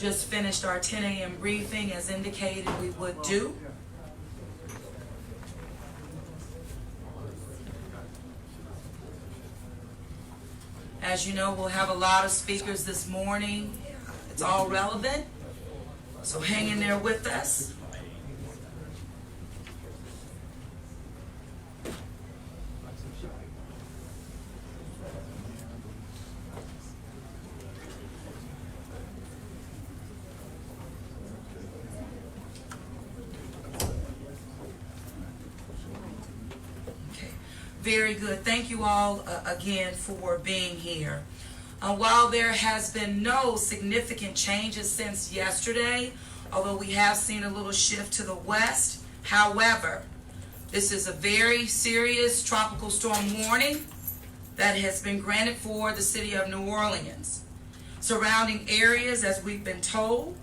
just finished our 10 a.m. briefing as indicated we would do. As you know, we'll have a lot of speakers this morning. It's all relevant, so hang in there with us. Very good. Thank you all again for being here. While there has been no significant changes since yesterday, although we have seen a little shift to the west, however, this is a very serious tropical storm warning that has been granted for the city of New Orleans. Surrounding areas, as we've been told,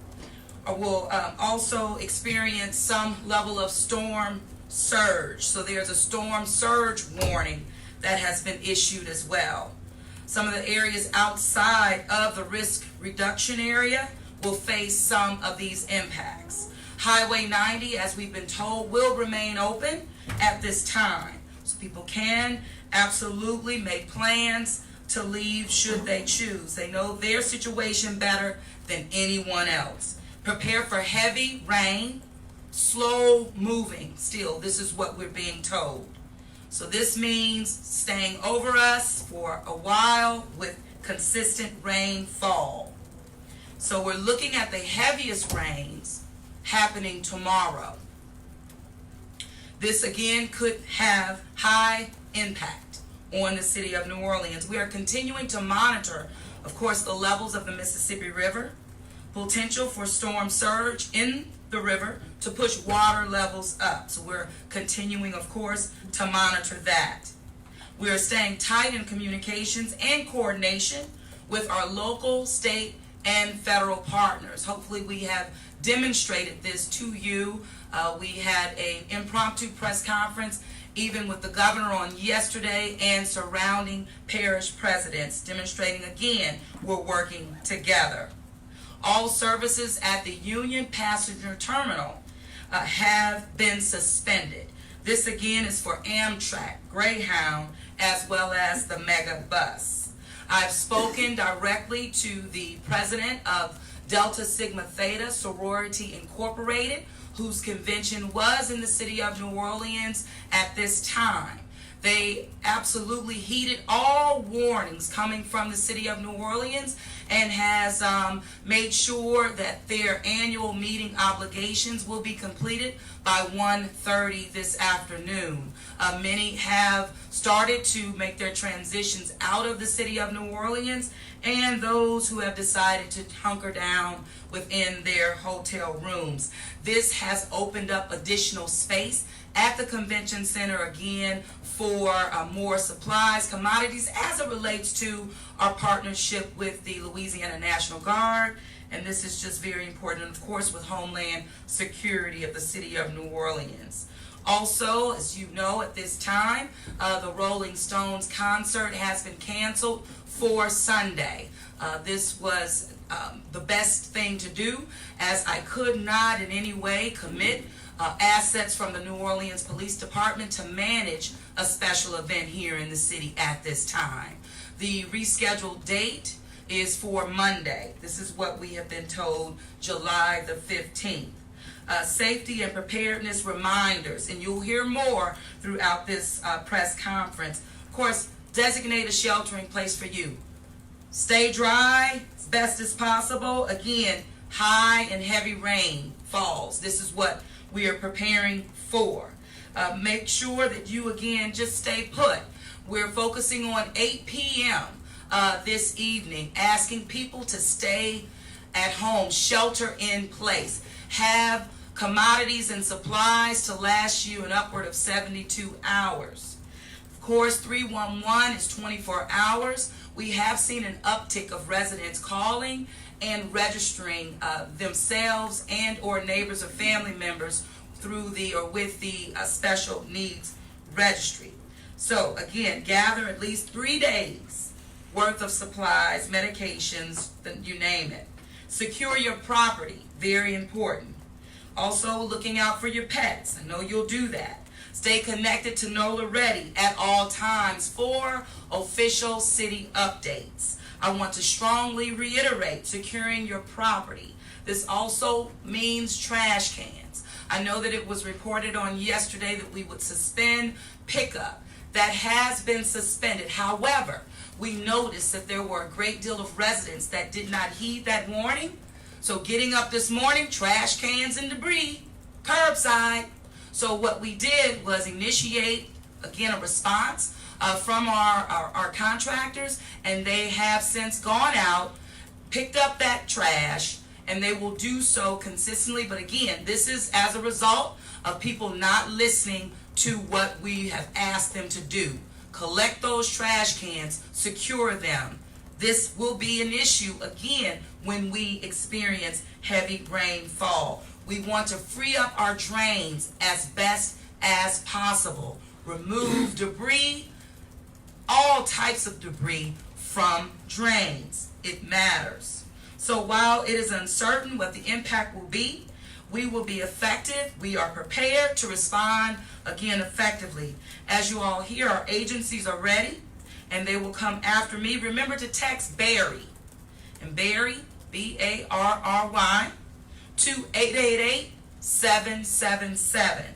will also experience some level of storm surge. So there's a storm surge warning that has been issued as well. Some of the areas outside of the risk reduction area will face some of these impacts. Highway 90, as we've been told, will remain open at this time. So people can absolutely make plans to leave should they choose. They know their situation better than anyone else. Prepare for heavy rain, slow moving still. This is what we're being told. So this means staying over us for a while with consistent rainfall. So we're looking at the heaviest rains happening tomorrow. This again could have high impact on the city of New Orleans. We are continuing to monitor, of course, the levels of the Mississippi River, potential for storm surge in the river to push water levels up. So we're continuing, of course, to monitor that. We are staying tight in communications and coordination with our local, state, and federal partners. Hopefully we have demonstrated this to you. We had an impromptu press conference even with the governor on yesterday and surrounding parish presidents, demonstrating again we're working together. All services at the Union Passenger Terminal have been suspended. This again is for Amtrak, Greyhound, as well as the Mega Bus. I've spoken directly to the president of Delta Sigma Theta Sorority Incorporated, whose convention was in the city of New Orleans at this time. They absolutely heeded all warnings coming from the city of New Orleans and has made sure that their annual meeting obligations will be completed by 1:30 this afternoon. Many have started to make their transitions out of the city of New Orleans, and those who have decided to hunker down within their hotel rooms. This has opened up additional space at the convention center again for more supplies, commodities, as it relates to our partnership with the Louisiana National Guard. And this is just very important, of course, with Homeland Security of the city of New Orleans. Also, as you know, at this time, the Rolling Stones concert has been canceled for Sunday. This was the best thing to do, as I could not in any way commit assets from the New Orleans Police Department to manage a special event here in the city at this time. The rescheduled date is for Monday. This is what we have been told, July the 15th. Safety and preparedness reminders, and you'll hear more throughout this press conference. Of course, designate a sheltering place for you. Stay dry as best as possible. Again, high and heavy rain falls. This is what we are preparing for. Make sure that you, again, just stay put. We're focusing on 8 p.m. This evening, asking people to stay at home, shelter in place. Have commodities and supplies to last you an upward of 72 hours. Of course, 311 is 24 hours. We have seen an uptick of residents calling and registering themselves and or neighbors or family members through the or with the special needs registry. So again, gather at least 3 days worth of supplies, medications, you name it. Secure your property, very important. Also, looking out for your pets. I know you'll do that. Stay connected to NOLA Ready at all times for official city updates. I want to strongly reiterate securing your property. This also means trash cans. I know that it was reported on yesterday that we would suspend pickup. That has been suspended. However, we noticed that there were a great deal of residents that did not heed that warning. So getting up this morning, trash cans and debris, curbside. So what we did was initiate, again, a response from our contractors, and they have since gone out, picked up that trash, and they will do so consistently. But again, this is as a result of people not listening to what we have asked them to do. Collect those trash cans, secure them. This will be an issue again when we experience heavy rainfall. We want to free up our drains as best as possible. Remove debris, all types of debris from drains. It matters. So while it is uncertain what the impact will be, we will be effective. We are prepared to respond again effectively. As you all hear, our agencies are ready and they will come after me. Remember to text Barry, and Barry, B-A-R-R-Y, to 888-777.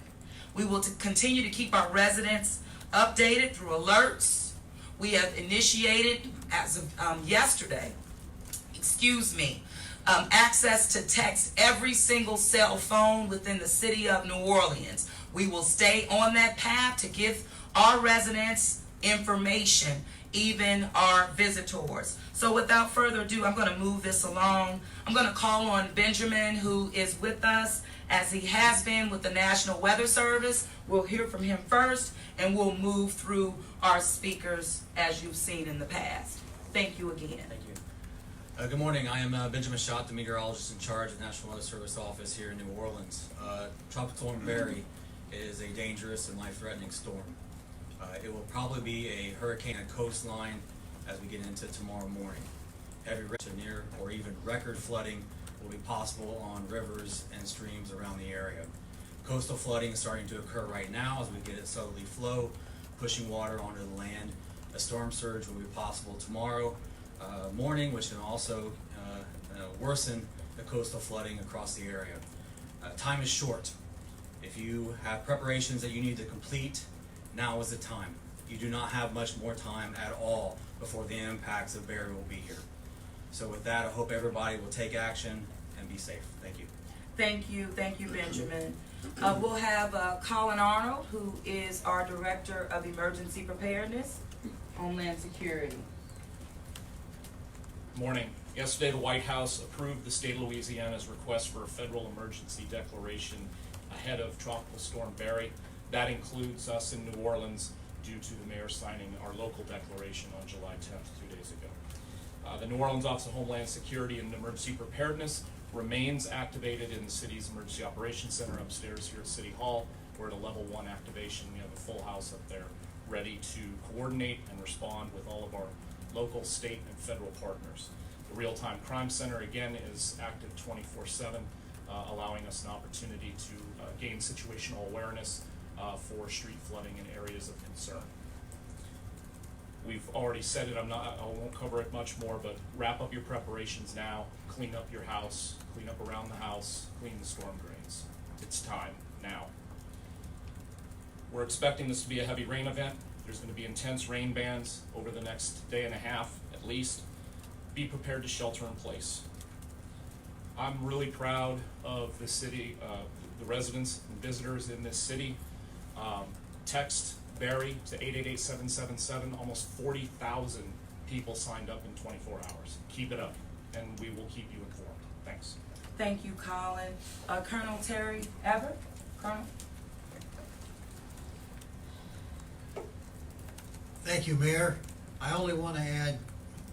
We will continue to keep our residents updated through alerts. We have initiated, as of yesterday, access to text every single cell phone within the city of New Orleans. We will stay on that path to give our residents information, even our visitors. So without further ado, I'm going to move this along. I'm going to call on Benjamin, who is with us, as he has been with the National Weather Service. We'll hear from him first, and we'll move through our speakers as you've seen in the past. Thank you again. Thank you. Good morning. I am Benjamin Schott, the meteorologist in charge of the National Weather Service office here in New Orleans. Tropical Storm Barry is a dangerous and life-threatening storm. It will probably be a hurricane at coastline as we get into tomorrow morning. Heavy rain to near or even record flooding will be possible on rivers and streams around the area. Coastal flooding is starting to occur right now as we get it southerly flow, pushing water onto the land. A storm surge will be possible tomorrow morning, which can also worsen the coastal flooding across the area. Time is short. If you have preparations that you need to complete, now is the time. You do not have much more time at all before the impacts of Barry will be here. So with that, I hope everybody will take action and be safe. Thank you. Thank you, Benjamin. We'll have Colin Arnold, who is our Director of Emergency Preparedness, Homeland Security. Morning. Yesterday, the White House approved the state of Louisiana's request for a federal emergency declaration ahead of Tropical Storm Barry. That includes us in New Orleans due to the mayor signing our local declaration on July 10th, 2 days ago. The New Orleans Office of Homeland Security and Emergency Preparedness remains activated in the city's Emergency Operations Center upstairs here at City Hall. We're at a level 1 activation. We have a full house up there ready to coordinate and respond with all of our local, state, and federal partners. The Real-Time Crime Center, again, is active 24/7, allowing us an opportunity to gain situational awareness for street flooding in areas of concern. We've already said it, I won't cover it much more, but wrap up your preparations now, clean up your house, clean up around the house, clean the storm drains. It's time now. We're expecting this to be a heavy rain event. There's going to be intense rain bands over the next day and a half at least. Be prepared to shelter in place. I'm really proud of the city, the residents and visitors in this city. Text Barry to 888-777. Almost 40,000 people signed up in 24 hours. Keep it up, and we will keep you informed. Thanks. Thank you, Colin. Colonel Terry Everett. Colonel. Thank you, Mayor. I only want to add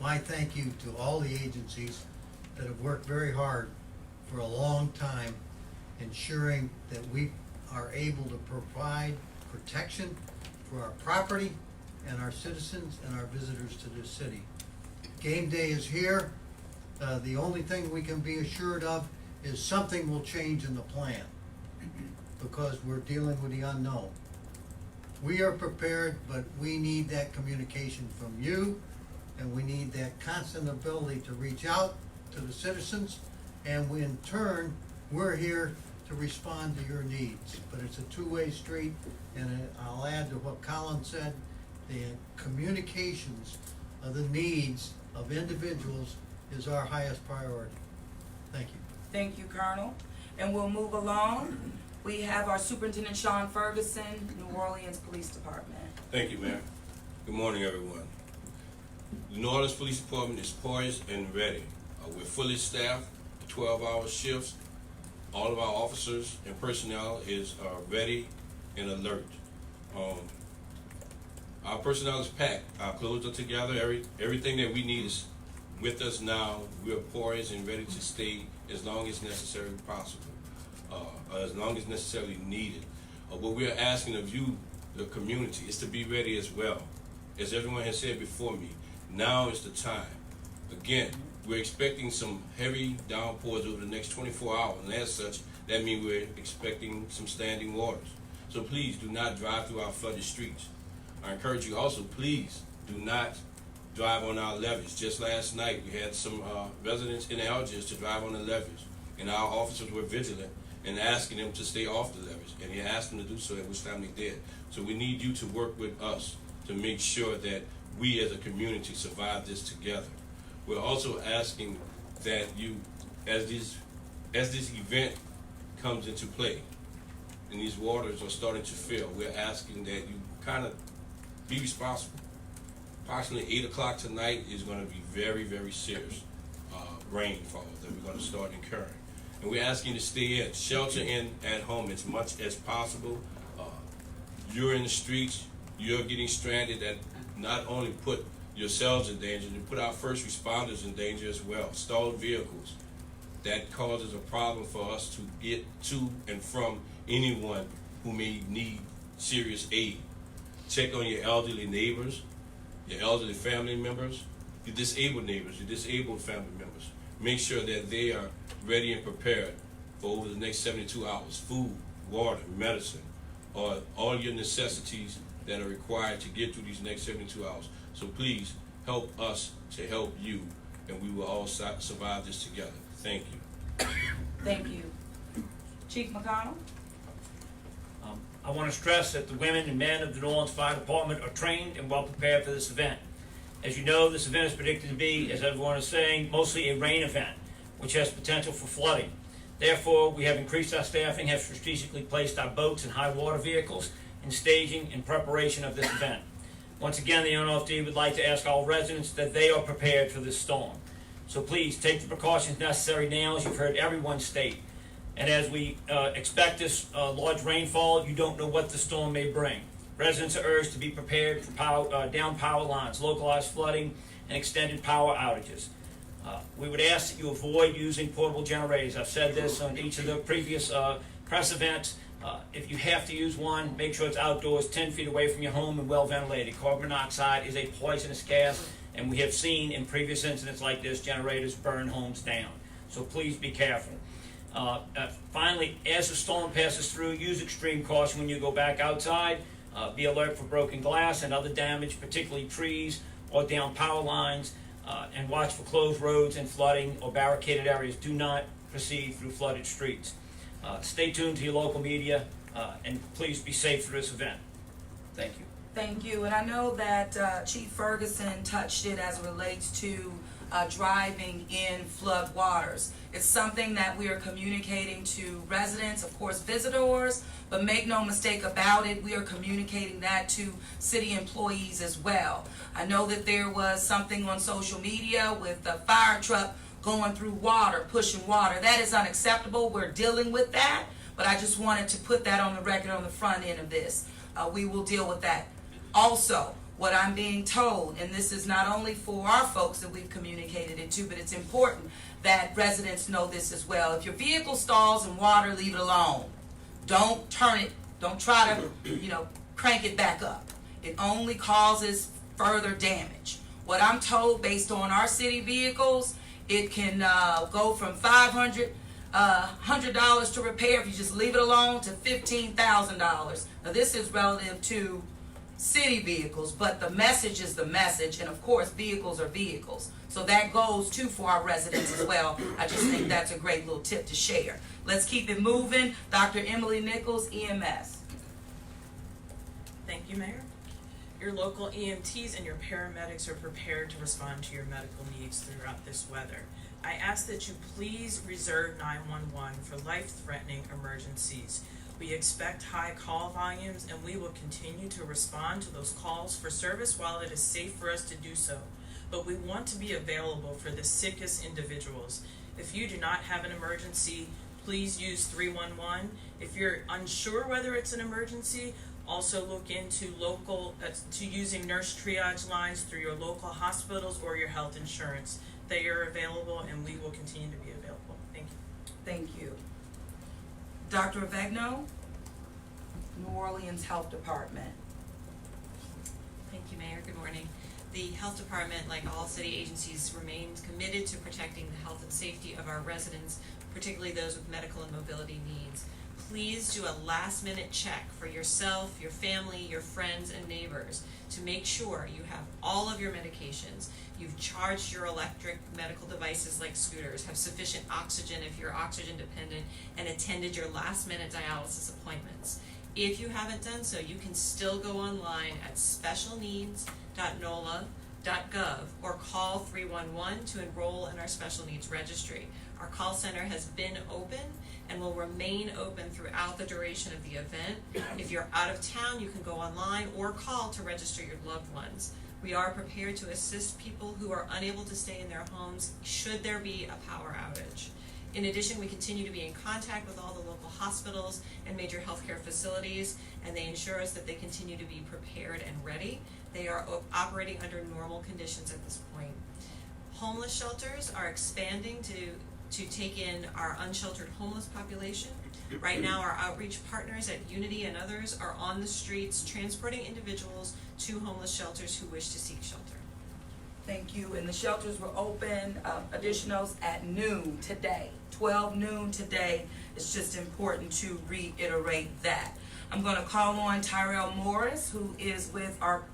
my thank you to all the agencies that have worked very hard for a long time, ensuring that we are able to provide protection for our property and our citizens and our visitors to this city. Game day is here. The only thing we can be assured of is something will change in the plan, because we're dealing with the unknown. We are prepared, but we need that communication from you, and we need that constant ability to reach out to the citizens, and we, in turn, we're here to respond to your needs. But it's a two-way street, and I'll add to what Colin said, the communications of the needs of individuals is our highest priority. Thank you. Thank you, Colonel. And we'll move along. We have our Superintendent Sean Ferguson, New Orleans Police Department. Thank you, Mayor. Good morning, everyone. The New Orleans Police Department is poised and ready. We're fully staffed, 12-hour shifts. All of our officers and personnel is ready and alert. Our personnel is packed. Our clothes are together. Everything that we need is with us now. We are poised and ready to stay as long as necessary possible, as long as necessarily needed. What we are asking of you, the community, is to be ready as well. As everyone has said before me, now is the time. Again, we're expecting some heavy downpours over the next 24 hours, and as such, that means we're expecting some standing waters. So please do not drive through our flooded streets. I encourage you also, please do not drive on our levees. Just last night, we had some residents in Algiers to drive on the levees, and our officers were vigilant and asking them to stay off the levees, and he asked them to do so, at which time they did. So we need you to work with us to make sure that we as a community survive this together. We're also asking that you, as this event comes into play and these waters are starting to fill, we're asking that you kind of be responsible. Approximately 8 o'clock tonight is going to be very, very serious rainfall that we're going to start incurring. And we're asking you to stay in, shelter in at home as much as possible. You're in the streets, you're getting stranded. That not only put yourselves in danger, you put our first responders in danger as well. Stalled vehicles, that causes a problem for us to get to and from anyone who may need serious aid. Check on your elderly neighbors, your elderly family members, your disabled neighbors, your disabled family members. Make sure that they are ready and prepared for over the next 72 hours. Food, water, medicine, or all your necessities that are required to get through these next 72 hours. So please help us to help you, and we will all survive this together. Thank you. Thank you. Chief McConnell? I want to stress that the women and men of the New Orleans Fire Department are trained and well prepared for this event. As you know, this event is predicted to be, as everyone is saying, mostly a rain event, which has potential for flooding. Therefore, we have increased our staffing, have strategically placed our boats and high water vehicles in staging in preparation of this event. Once again, the NOFD would like to ask all residents that they are prepared for this storm. So please take the precautions necessary now, as you've heard everyone state. And as we expect this large rainfall, you don't know what the storm may bring. Residents are urged to be prepared for down power lines, localized flooding, and extended power outages. We would ask that you avoid using portable generators. I've said this on each of the previous press events. If you have to use one, make sure it's outdoors, 10 feet away from your home and well ventilated. Carbon monoxide is a poisonous gas, and we have seen in previous incidents like this, generators burn homes down. So please be careful. Finally, as the storm passes through, use extreme caution when you go back outside. Be alert for broken glass and other damage, particularly trees or down power lines, and watch for closed roads and flooding or barricaded areas. Do not proceed through flooded streets. Stay tuned to your local media, and please be safe for this event. Thank you. Thank you. And I know that Chief Ferguson touched it as it relates to driving in flood waters. It's something that we are communicating to residents, of course visitors, but make no mistake about it, we are communicating that to city employees as well. I know that there was something on social media with the fire truck going through water, pushing water. That is unacceptable. We're dealing with that, but I just wanted to put that on the record on the front end of this. We will deal with that. Also, what I'm being told, and this is not only for our folks that we've communicated it to, but it's important that residents know this as well. If your vehicle stalls in water, leave it alone. Don't turn it, don't try to, crank it back up. It only causes further damage. What I'm told based on our city vehicles It can go from $100 to repair if you just leave it alone to $15,000. Now this is relative to city vehicles, but the message is the message, and of course vehicles are vehicles. So that goes too for our residents as well. I just think that's a great little tip to share. Let's keep it moving. Dr. Emily Nichols, EMS. Thank you, Mayor. Your local EMTs and your paramedics are prepared to respond to your medical needs throughout this weather. I ask that you please reserve 911 for life-threatening emergencies. We expect high call volumes, and we will continue to respond to those calls for service while it is safe for us to do so. But we want to be available for the sickest individuals. If you do not have an emergency, please use 311. If you're unsure whether it's an emergency, also look into using nurse triage lines through your local hospitals or your health insurance. They are available, and we will continue to be available. Thank you. Thank you. Dr. Avegno, New Orleans Health Department. Thank you, Mayor. Good morning. The Health Department, like all city agencies, remains committed to protecting the health and safety of our residents, particularly those with medical and mobility needs. Please do a last-minute check for yourself, your family, your friends, and neighbors to make sure you have all of your medications, you've charged your electric medical devices like scooters, have sufficient oxygen if you're oxygen dependent, and attended your last-minute dialysis appointments. If you haven't done so, you can still go online at specialneeds.nola.gov or call 311 to enroll in our special needs registry. Our call center has been open and will remain open throughout the duration of the event. If you're out of town, you can go online or call to register your loved ones. We are prepared to assist people who are unable to stay in their homes should there be a power outage. In addition, we continue to be in contact with all the local hospitals and major healthcare facilities, and they ensure us that they continue to be prepared and ready. They are operating under normal conditions at this point. Homeless shelters are expanding to take in our unsheltered homeless population. Right now, our outreach partners at Unity and others are on the streets transporting individuals to homeless shelters who wish to seek shelter. Thank you. And the shelters will open additionals at noon today, 12 noon today. It's just important to reiterate that. I'm going to call on Tyrell Morris, who is with our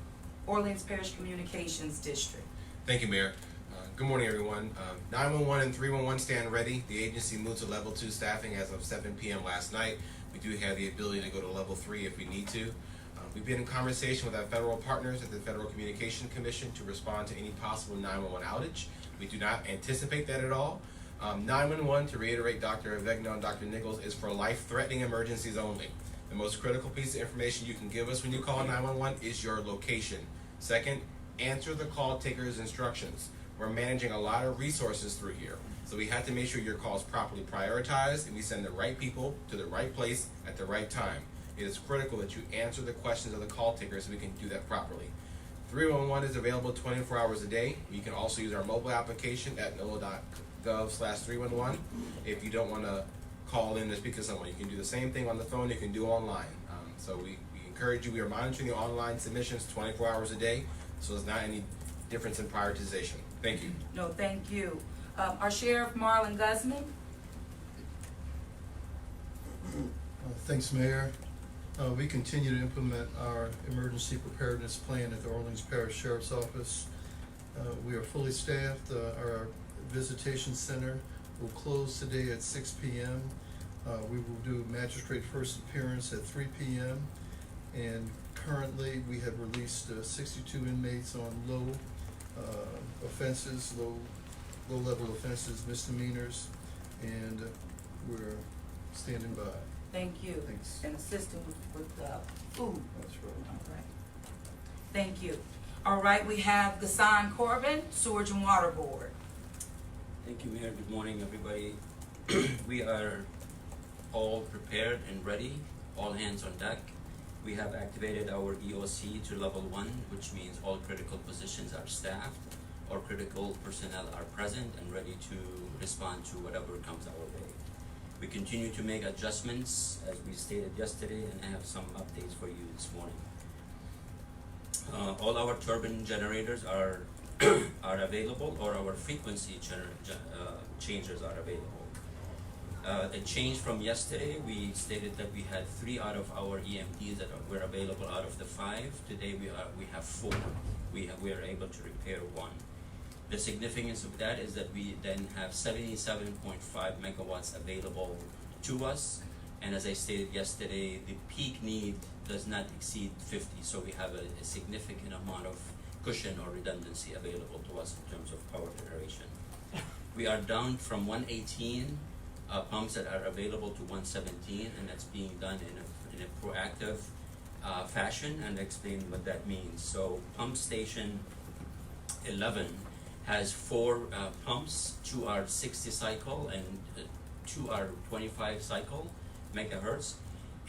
Orleans Parish Communications District. Thank you, Mayor. Good morning, everyone. 911 and 311 stand ready. The agency moved to level 2 staffing as of 7 p.m. last night. We do have the ability to go to level 3 if we need to. We've been in conversation with our federal partners at the Federal Communication Commission to respond to any possible 911 outage. We do not anticipate that at all. 911, to reiterate Dr. Avegno and Dr. Nichols, is for life-threatening emergencies only. The most critical piece of information you can give us when you call 911 is your location. Second, answer the call taker's instructions. We're managing a lot of resources through here, so we have to make sure your call is properly prioritized and we send the right people to the right place at the right time. It is critical that you answer the questions of the call taker so we can do that properly. 311 is available 24 hours a day. You can also use our mobile application at nola.gov/311. If you don't want to call in to speak to someone, you can do the same thing on the phone. You can do online. So we encourage you. We are monitoring the online submissions 24 hours a day, so there's not any difference in prioritization. Thank you. No, thank you. Our Sheriff Marlon Guzman. Thanks, Mayor. We continue to implement our emergency preparedness plan at the Orleans Parish Sheriff's Office. We are fully staffed. Our visitation center will close today at 6 p.m. We will do magistrate first appearance at 3 p.m. And currently we have released 62 inmates on low offenses, low-level offenses, misdemeanors, and we're standing by. Thank you. Thanks. And assisting with food. That's right. All right. Thank you. All right, we have Gassan Corbin, Sewage and Water Board. Thank you, Mayor. Good morning, everybody. We are all prepared and ready, all hands on deck. We have activated our EOC to level 1, which means all critical positions are staffed, all critical personnel are present and ready to respond to whatever comes our way. We continue to make adjustments, as we stated yesterday, and I have some updates for you this morning. All our turbine generators are are available or our frequency changers are available. A change from yesterday, we stated that we had 3 out of our EMPs that were available out of the 5. Today we have 4. We are able to repair 1. The significance of that is that we then have 77.5 megawatts available to us, and as I stated yesterday, the peak need does not exceed 50, so we have a significant amount of cushion or redundancy available to us in terms of power generation. We are down from 118 pumps that are available to 117, and that's being done in a proactive fashion, and I'll explain what that means. So pump station 11 has 4 pumps. 2 are 60 cycle and 2 are 25 cycle megahertz.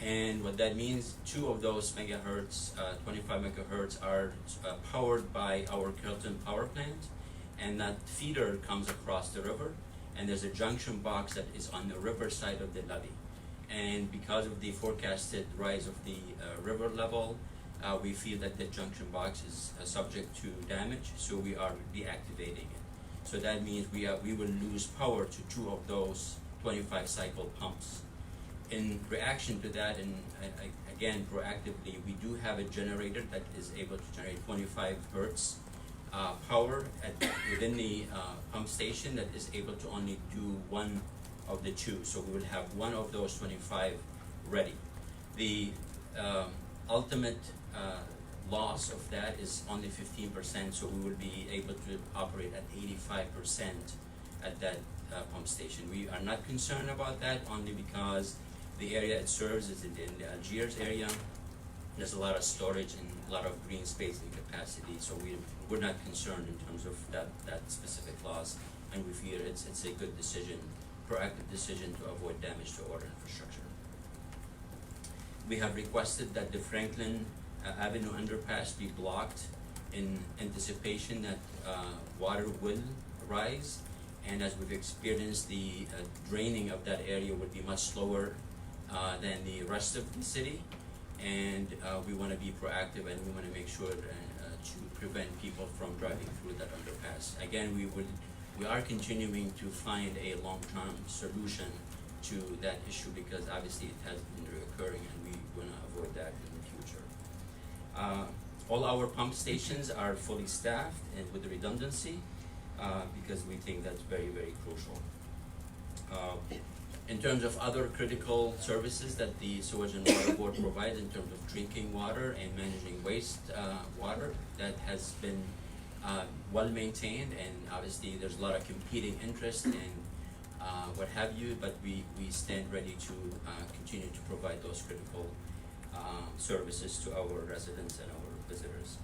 And what that means, 2 of those megahertz, 25 megahertz, are powered by our Carrollton power plant, and that feeder comes across the river, and there's a junction box that is on the river side of the levee. And because of the forecasted rise of the river level, we feel that the junction box is subject to damage, so we are deactivating it. So that means we will lose power to 2 of those 25 cycle pumps. In reaction to that, and again proactively, we do have a generator that is able to generate 25 hertz power within the pump station that is able to only do 1 of the 2. So we will have 1 of those 25 ready. The ultimate loss of that is only 15%, so we will be able to operate at 85% at that pump station. We are not concerned about that only because the area it serves is in the Algiers area. There's a lot of storage and a lot of green space and capacity, so we're not concerned in terms of that specific loss, and we feel it's a good decision, proactive decision to avoid damage to our infrastructure. We have requested that the Franklin Avenue underpass be blocked in anticipation that water will rise, and as we've experienced, the draining of that area would be much slower than the rest of the city, and we want to be proactive, and we want to make sure to prevent people from driving through that underpass. Again, we are continuing to find a long-term solution to that issue because obviously it has been reoccurring, and we want to avoid that in the future. All our pump stations are fully staffed and with redundancy because we think that's very, very crucial. In terms of other critical services that the Sewage and Water Board provides in terms of drinking water and managing waste water, that has been well maintained, and obviously there's a lot of competing interest and what have you, but we stand ready to continue to provide those critical services to our residents and our visitors.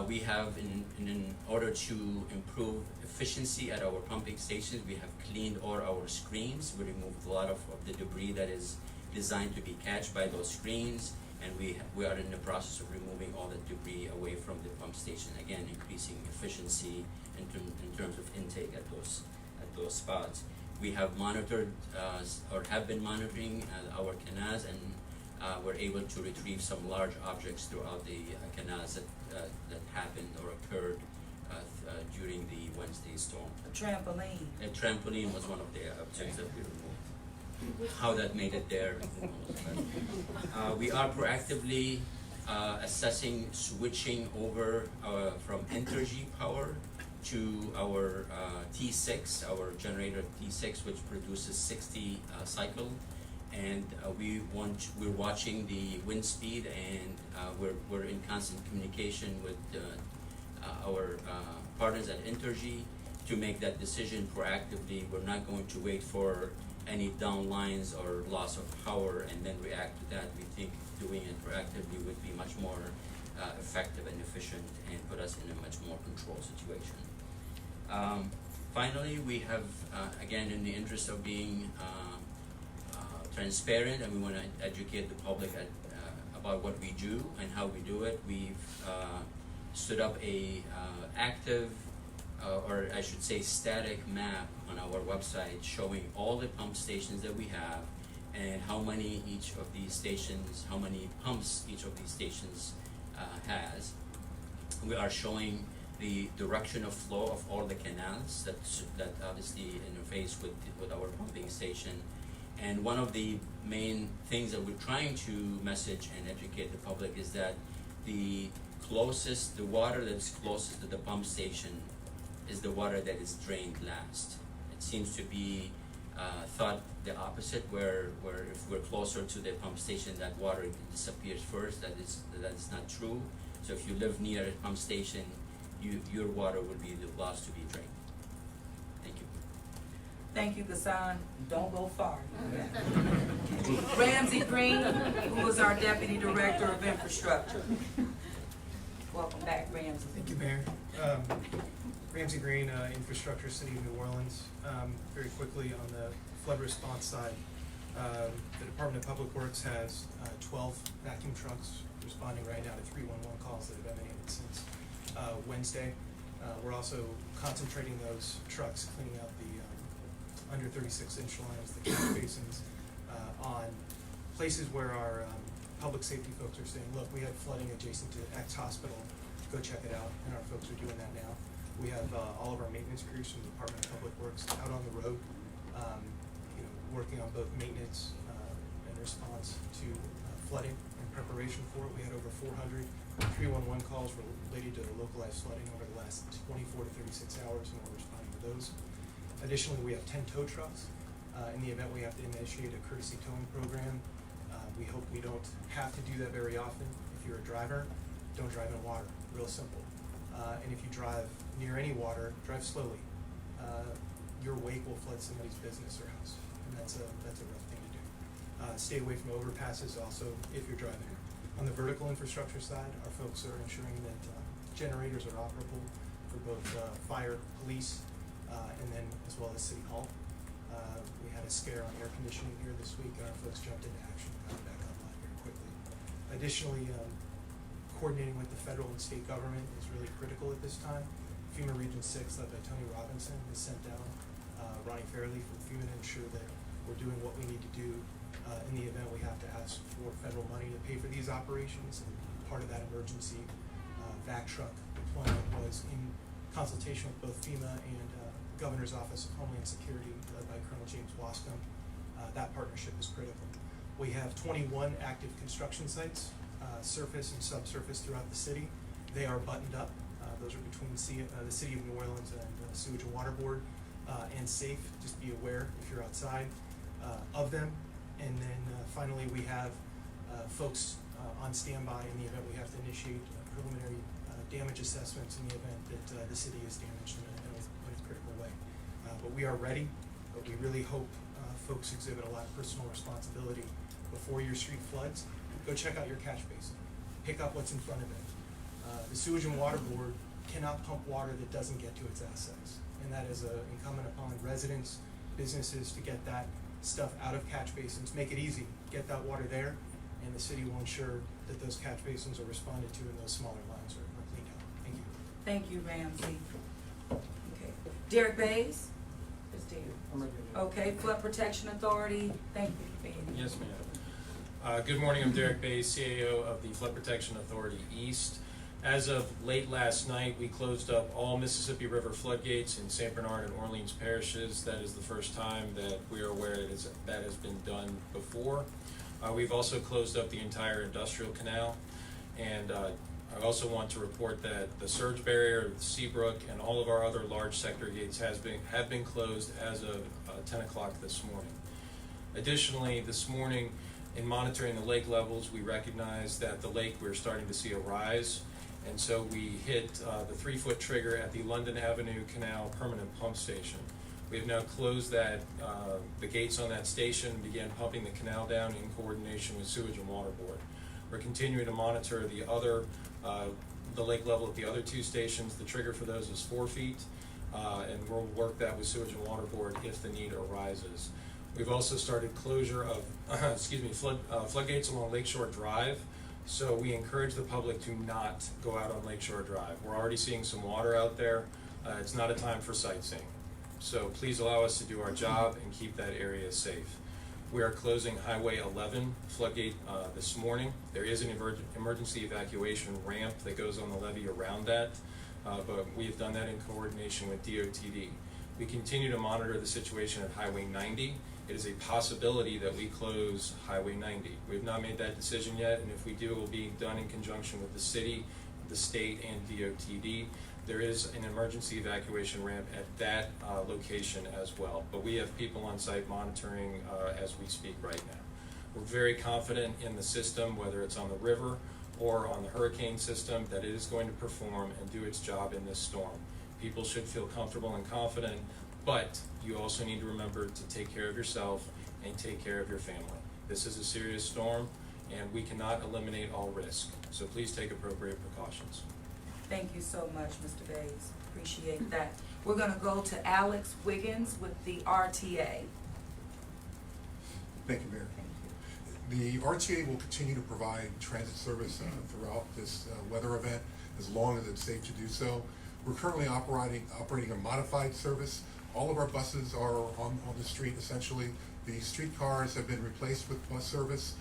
We have, in order to improve efficiency at our pumping stations, we have cleaned all our screens. We removed a lot of the debris that is designed to be catched by those screens, and we are in the process of removing all the debris away from the pump station, again increasing efficiency in terms of intake at those spots. We have monitored or have been monitoring our canals, and we're able to retrieve some large objects throughout the canals that happened or occurred during the Wednesday storm. A trampoline. A trampoline was one of the objects that we removed. How that made it there, who knows. But, we are proactively assessing switching over from Entergy power to our T6, our generator T6, which produces 60 cycle, and we're watching the wind speed, and we're in constant communication with our partners at Entergy to make that decision proactively. We're not going to wait for any downlines or loss of power and then react to that. We think doing it proactively would be much more effective and efficient and put us in a much more controlled situation. Finally, we have, again, in the interest of being transparent, and we want to educate the public about what we do and how we do it, we've stood up a active, or I should say static map on our website showing all the pump stations that we have and how many each of these stations, how many pumps each of these stations has. We are showing the direction of flow of all the canals that obviously interface with our pumping station. And one of the main things that we're trying to message and educate the public is that the water that's closest to the pump station is the water that is drained last. It seems to be thought the opposite, where if we're closer to the pump station, that water disappears first. That is not true. So if you live near a pump station, your water will be the last to be drained. Thank you. Thank you, Gassan. Don't go far. Ramsey Green, who is our Deputy Director of Infrastructure. Welcome back, Ramsey. Thank you, Mayor. Ramsey Green, Infrastructure, City of New Orleans. Very quickly on the flood response side, the Department of Public Works has 12 vacuum trucks responding right now to 311 calls that have emanated since Wednesday. We're also concentrating those trucks cleaning out the under 36-inch lines, the catch basins, on places where our public safety folks are saying, look, we had flooding adjacent to X hospital, go check it out, and our folks are doing that now. We have all of our maintenance crews from the Department of Public Works out on the road, working on both maintenance and response to flooding in preparation for it. We had over 400 311 calls related to localized flooding over the last 24 to 36 hours, and we're responding to those. Additionally, we have 10 tow trucks. In the event we have to initiate a courtesy towing program, we hope we don't have to do that very often. If you're a driver, don't drive in water, real simple. And if you drive near any water, drive slowly. Your wake will flood somebody's business or house, and that's a rough thing to do. Stay away from overpasses also if you're driving. On the vertical infrastructure side, our folks are ensuring that generators are operable for both fire, police, and then as well as City Hall. We had a scare on air conditioning here this week, and our folks jumped into action and got it back online very quickly. Additionally, coordinating with the federal and state government is really critical at this time. FEMA Region 6, led by Tony Robinson, has sent down Ronnie Fairley from FEMA to ensure that we're doing what we need to do in the event we have to ask for federal money to pay for these operations. And part of that emergency vac truck deployment was in consultation with both FEMA and Governor's Office of Homeland Security, led by Colonel James Wascom. That partnership is critical. We have 21 active construction sites, surface and subsurface throughout the city. They are buttoned up. Those are between the City of New Orleans and Sewage and Water Board, and safe. Just be aware if you're outside of them. And then finally, we have folks on standby in the event we have to initiate preliminary damage assessments in the event that the city is damaged in a critical way. But we are ready, but we really hope folks exhibit a lot of personal responsibility before your street floods. Go check out your catch basin. Pick up what's in front of it. The Sewage and Water Board cannot pump water that doesn't get to its assets. And that is incumbent upon residents, businesses to get that stuff out of catch basins. Make it easy. Get that water there, and the city will ensure that those catch basins are responded to and those smaller lines are cleaned out. Thank you. Thank you, Ramsey. Okay. Derek Bays? Where's Derek? Okay, Flood Protection Authority, thank you for being here. Yes, ma'am. Good morning, I'm Derek Bays, CAO of the Flood Protection Authority East. As of late last night, we closed up all Mississippi River floodgates in St. Bernard and Orleans parishes. That is the first time that we are aware that has been done before. We've also closed up the entire industrial canal, and I also want to report that the surge barrier, the Seabrook, and all of our other large sector gates have been closed as of 10 o'clock this morning. Additionally, this morning, in monitoring the lake levels, we recognized that the lake, we're starting to see a rise. And so we hit the 3-foot trigger at the London Avenue Canal Permanent Pump Station. We have now closed the gates on that station and began pumping the canal down in coordination with Sewage and Water Board. We're continuing to monitor the lake level at the other 2 stations. The trigger for those is 4 feet, and we'll work that with Sewage and Water Board if the need arises. We've also started closure of floodgates along Lakeshore Drive. So we encourage the public to not go out on Lakeshore Drive. We're already seeing some water out there. It's not a time for sightseeing. So please allow us to do our job and keep that area safe. We are closing Highway 11 floodgate this morning. There is an emergency evacuation ramp that goes on the levee around that. but we have done that in coordination with DOTD. We continue to monitor the situation at Highway 90. It is a possibility that we close Highway 90. We have not made that decision yet, and if we do, it will be done in conjunction with the city, the state, and DOTD. There is an emergency evacuation ramp at that location as well, but we have people on site monitoring as we speak right now. We're very confident in the system, whether it's on the river or on the hurricane system, that it is going to perform and do its job in this storm. People should feel comfortable and confident, but you also need to remember to take care of yourself and take care of your family. This is a serious storm, and we cannot eliminate all risk, so please take appropriate precautions. Thank you so much, Mr. Bays. Appreciate that. We're gonna go to Alex Wiggins with the RTA. Thank you, Mayor. The RTA will continue to provide transit service throughout this weather event as long as it's safe to do so. We're currently operating a modified service. All of our buses are on the street essentially. The streetcars have been replaced with bus service.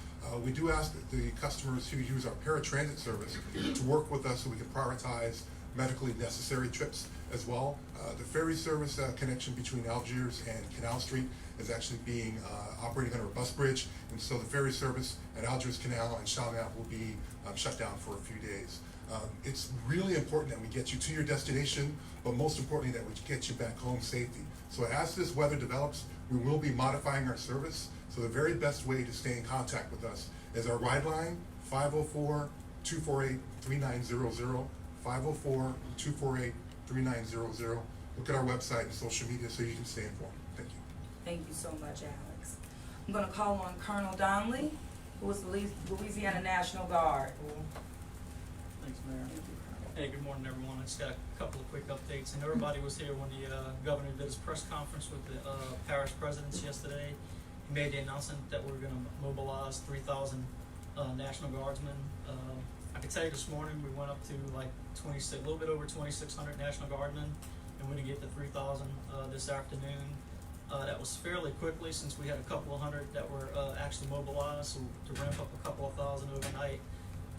We do ask that the customers who use our paratransit service to work with us so we can prioritize medically necessary trips as well. The ferry service connection between Algiers and Canal Street is actually being operating under a bus bridge, and so the ferry service at Algiers Canal and Chalmette will be shut down for a few days. It's really important that we get you to your destination, but most importantly that we get you back home safely. So as this weather develops, we will be modifying our service. So the very best way to stay in contact with us is our ride line, 504-248-3900, 504-248-3900. Look at our website and social media so you can stay informed. Thank you. Thank you so much, Alex. I'm gonna call on Colonel Donnelly, who is the Louisiana National Guard. Thanks, Mayor. Hey, good morning, everyone. I just got a couple of quick updates. And everybody was here when the governor did his press conference with the parish presidents yesterday. He made the announcement that we're going to mobilize 3,000 National Guardsmen. I can tell you this morning we went up to like 26, a little bit over 2,600 National Guardsmen, and we're going to get to 3,000 this afternoon. That was fairly quickly since we had a couple of hundred that were actually mobilized. So to ramp up a couple of thousand overnight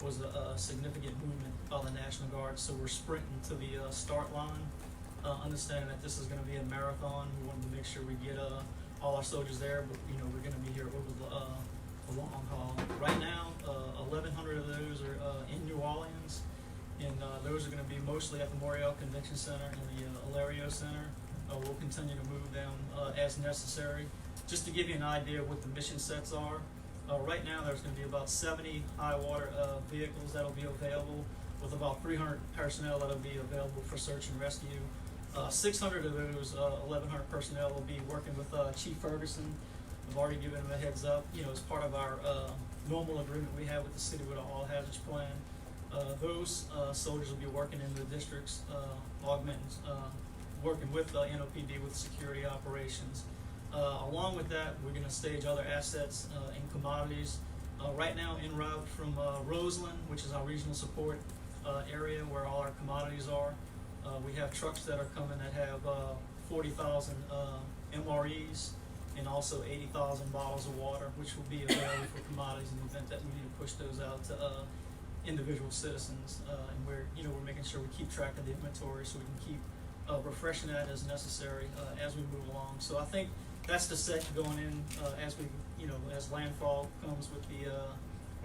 was a significant movement by the National Guard. So we're sprinting to the start line, understanding that this is going to be a marathon. We wanted to make sure we get all our soldiers there, but you know we're going to be here over the long haul. Right now, 1,100 of those are in New Orleans, and those are going to be mostly at the Morial Convention Center and the Alario Center. We'll continue to move them as necessary. Just to give you an idea of what the mission sets are, right now there's going to be about 70 high water vehicles that'll be available, with about 300 personnel that'll be available for search and rescue. 600 of those 1,100 personnel will be working with Chief Ferguson. I've already given him a heads up, you know, as part of our normal agreement we have with the city with our all hazards plan. Those soldiers will be working in the districts, working with NOPD with security operations. Along with that, we're going to stage other assets and commodities. Right now, en route from Roseland, which is our regional support area where all our commodities are, we have trucks that are coming that have 40,000 MREs and also 80,000 bottles of water, which will be available for commodities in the event that we need to push those out to individual citizens. And we're making sure we keep track of the inventory so we can keep refreshing that as necessary as we move along. So I think that's the set going in as we, as landfall comes with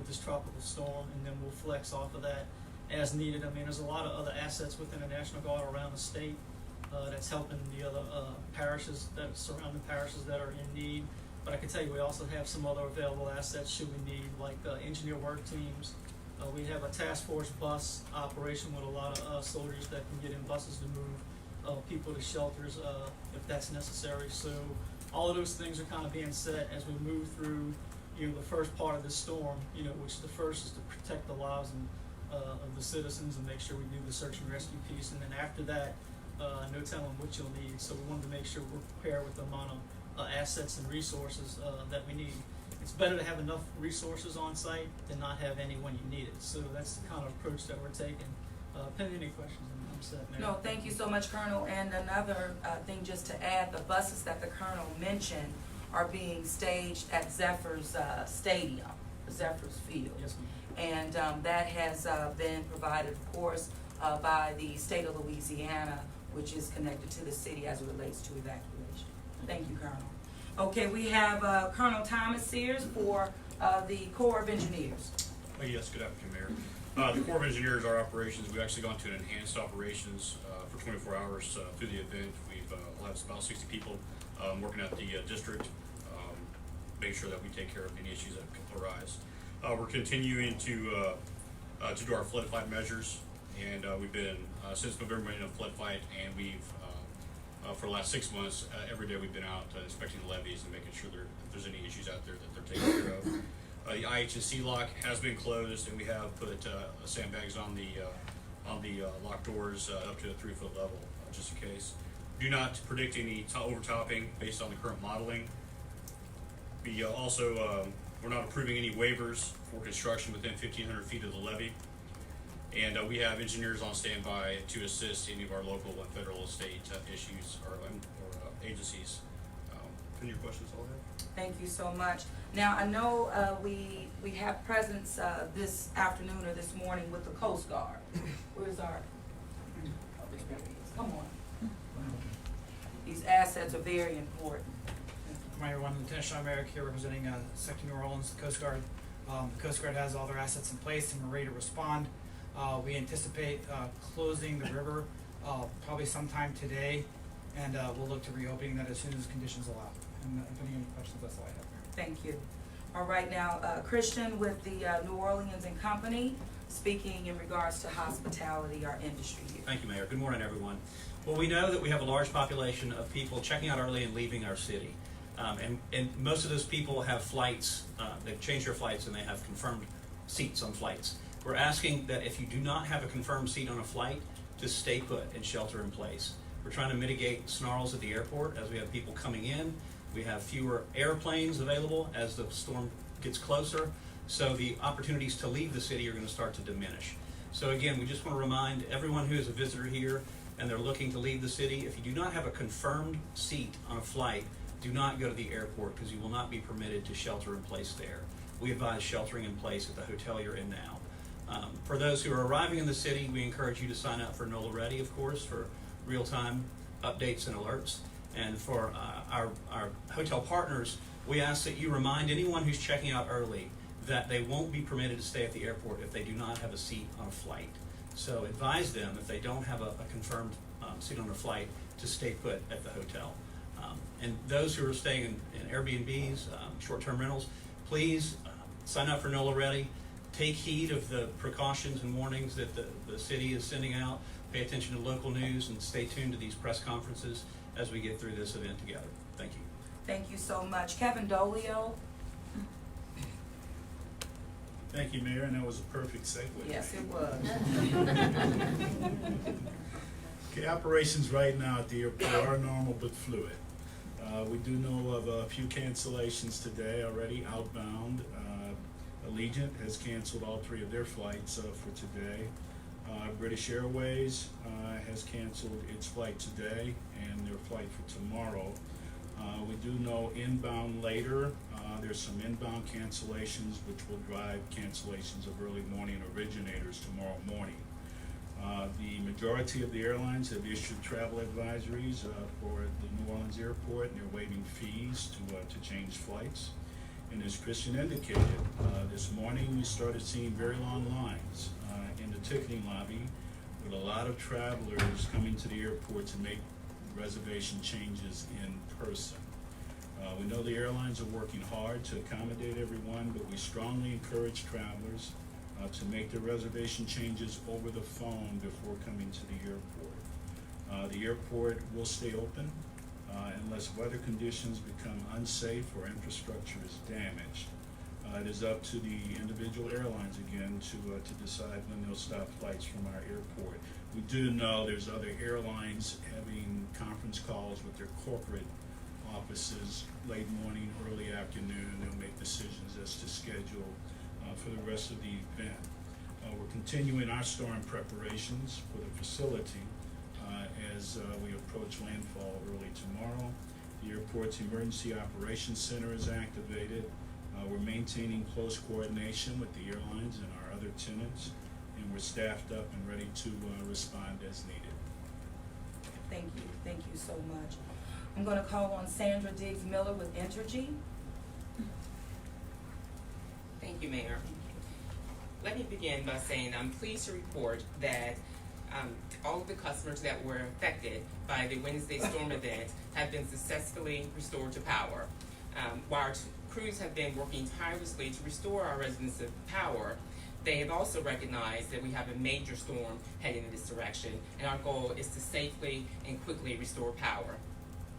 this tropical storm, and then we'll flex off of that as needed. I mean, there's a lot of other assets within the National Guard around the state that's helping the other parishes, that surrounding parishes that are in need. But I can tell you, we also have some other available assets should we need, like engineer work teams. We have a task force bus operation with a lot of soldiers that can get in buses to move people to shelters if that's necessary. So all of those things are kind of being set as we move through, the first part of this storm. Which the first is to protect the lives of the citizens and make sure we do the search and rescue piece. And then after that, no telling what you'll need. So we wanted to make sure we're prepared with the amount of assets and resources that we need. It's better to have enough resources on site than not have any when you need it. So that's the kind of approach that we're taking. Pending any questions, I'm set, Mayor. No, thank you so much, Colonel. And another thing just to add, the buses that the Colonel mentioned are being staged at Zephyrs Stadium, Zephyrs Field. Yes, ma'am. And that has been provided, of course, by the state of Louisiana, which is connected to the city as it relates to evacuation. Thank you, Colonel. Okay, we have Colonel Thomas Sears for the Corps of Engineers. Yes, good afternoon, Mayor. The Corps of Engineers, our operations, we've actually gone to an enhanced operations for 24 hours through the event. We'll have about 60 people working at the district, make sure that we take care of any issues that could arise. We're continuing to do our flood fight measures, and we've been, since November, in a flood fight, and we've, for the last 6 months, every day we've been out inspecting the levees and making sure if there's any issues out there that they're taken care of. The IHSC lock has been closed, and we have put sandbags on the lock doors up to a 3-foot level, just in case. Do not predict any overtopping based on the current modeling. We also, we're not approving any waivers for construction within 1,500 feet of the levee. And we have engineers on standby to assist any of our local and federal state issues or agencies. Any questions all have? Thank you so much. Now, I know we have presence this afternoon or this morning with the Coast Guard. Where's our, oh, there he is. Come on. These assets are very important. Good morning, everyone. Lieutenant Sean Merrick here representing Sector New Orleans, the Coast Guard. The Coast Guard has all their assets in place and we're ready to respond. We anticipate closing the river probably sometime today, and we'll look to reopening that as soon as conditions allow. And if any questions, that's all I have. Thank you. All right, now, Christian with the New Orleans and Company, speaking in regards to hospitality, our industry here. Thank you, Mayor. Good morning, everyone. Well, we know that we have a large population of people checking out early and leaving our city. And most of those people have flights, they've changed their flights and they have confirmed seats on flights. We're asking that if you do not have a confirmed seat on a flight, to stay put and shelter in place. We're trying to mitigate snarls at the airport as we have people coming in. We have fewer airplanes available as the storm gets closer. So the opportunities to leave the city are going to start to diminish. So again, we just want to remind everyone who is a visitor here and they're looking to leave the city, if you do not have a confirmed seat on a flight, do not go to the airport because you will not be permitted to shelter in place there. We advise sheltering in place at the hotel you're in now. For those who are arriving in the city, we encourage you to sign up for NOLA Ready, of course, for real-time updates and alerts. And for our hotel partners, we ask that you remind anyone who's checking out early that they won't be permitted to stay at the airport if they do not have a seat on a flight. So advise them, if they don't have a confirmed seat on a flight, to stay put at the hotel. And those who are staying in Airbnbs, short-term rentals, please sign up for NOLA Ready. Take heed of the precautions and warnings that the city is sending out. Pay attention to local news and stay tuned to these press conferences as we get through this event together. Thank you. Thank you so much. Kevin Dolio. Thank you, Mayor, and that was a perfect segue. Yes, it was. Okay, operations right now at the airport are normal but fluid. We do know of a few cancellations today already outbound. Allegiant has canceled all 3 of their flights for today. British Airways has canceled its flight today and their flight for tomorrow. We do know inbound later, there's some inbound cancellations which will drive cancellations of early morning originators tomorrow morning. The majority of the airlines have issued travel advisories for the New Orleans airport, and they're waiving fees to change flights. And as Christian indicated, this morning we started seeing very long lines in the ticketing lobby with a lot of travelers coming to the airport to make reservation changes in person. We know the airlines are working hard to accommodate everyone, but we strongly encourage travelers to make their reservation changes over the phone before coming to the airport. The airport will stay open unless weather conditions become unsafe or infrastructure is damaged. It is up to the individual airlines again to decide when they'll stop flights from our airport. We do know there's other airlines having conference calls with their corporate offices late morning, early afternoon. They'll make decisions as to schedule for the rest of the event. We're continuing our storm preparations for the facility as we approach landfall early tomorrow. The airport's Emergency Operations Center is activated. We're maintaining close coordination with the airlines and our other tenants, and we're staffed up and ready to respond as needed. Thank you so much. I'm gonna call on Sandra Diggs Miller with Entergy. Thank you, Mayor. Let me begin by saying I'm pleased to report that all of the customers that were affected by the Wednesday storm event have been successfully restored to power. While our crews have been working tirelessly to restore our residents of power, they have also recognized that we have a major storm heading in this direction, and our goal is to safely and quickly restore power.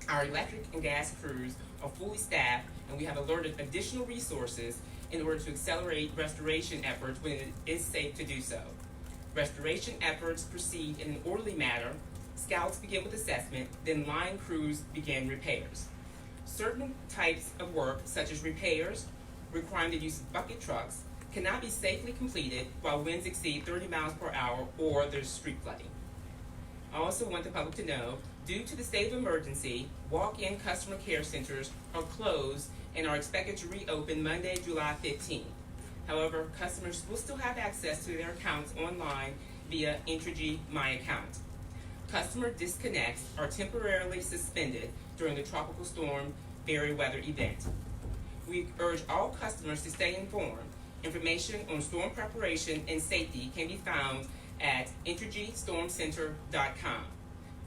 Our electric and gas crews are fully staffed, and we have alerted additional resources in order to accelerate restoration efforts when it is safe to do so. Restoration efforts proceed in an orderly manner. Scouts begin with assessment, then line crews begin repairs. Certain types of work, such as repairs requiring the use of bucket trucks, cannot be safely completed while winds exceed 30 miles per hour or there's street flooding. I also want the public to know, due to the state of emergency, walk-in customer care centers are closed and are expected to reopen Monday, July 15th. However, customers will still have access to their accounts online via Entergy My Account. Customer disconnects are temporarily suspended during the Tropical Storm Barry weather event. We urge all customers to stay informed. Information on storm preparation and safety can be found at EntergyStormCenter.com.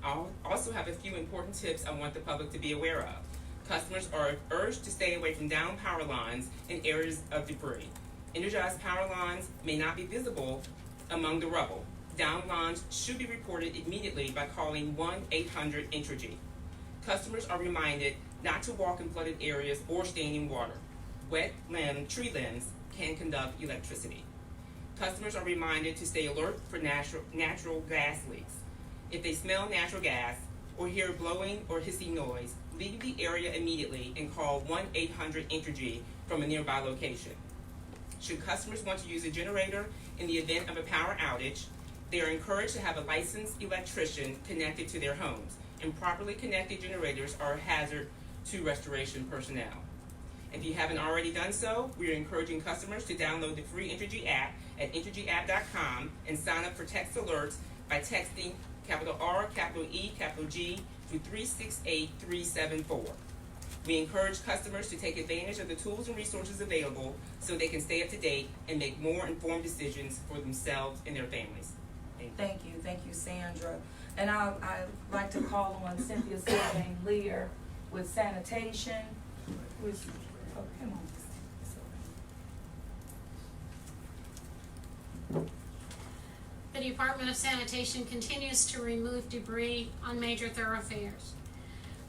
I also have a few important tips I want the public to be aware of. Customers are urged to stay away from down power lines and areas of debris. Energized power lines may not be visible among the rubble. Down lines should be reported immediately by calling 1-800-ENTERGY. Customers are reminded not to walk in flooded areas or standing water. Wet tree limbs can conduct electricity. Customers are reminded to stay alert for natural gas leaks. If they smell natural gas or hear blowing or hissing noise, leave the area immediately and call 1-800-ENTERGY from a nearby location. Should customers want to use a generator in the event of a power outage, they are encouraged to have a licensed electrician connected to their homes. Improperly connected generators are a hazard to restoration personnel. If you haven't already done so, we are encouraging customers to download the free Entergy app at EntergyApp.com and sign up for text alerts by texting capital R, capital E, capital G to 368-374. We encourage customers to take advantage of the tools and resources available so they can stay up to date and make more informed decisions for themselves and their families. Thank you, Sandra. And I'd like to call on Cynthia Sylvain Lear with sanitation. Oh, come on. The Department of Sanitation continues to remove debris on major thoroughfares.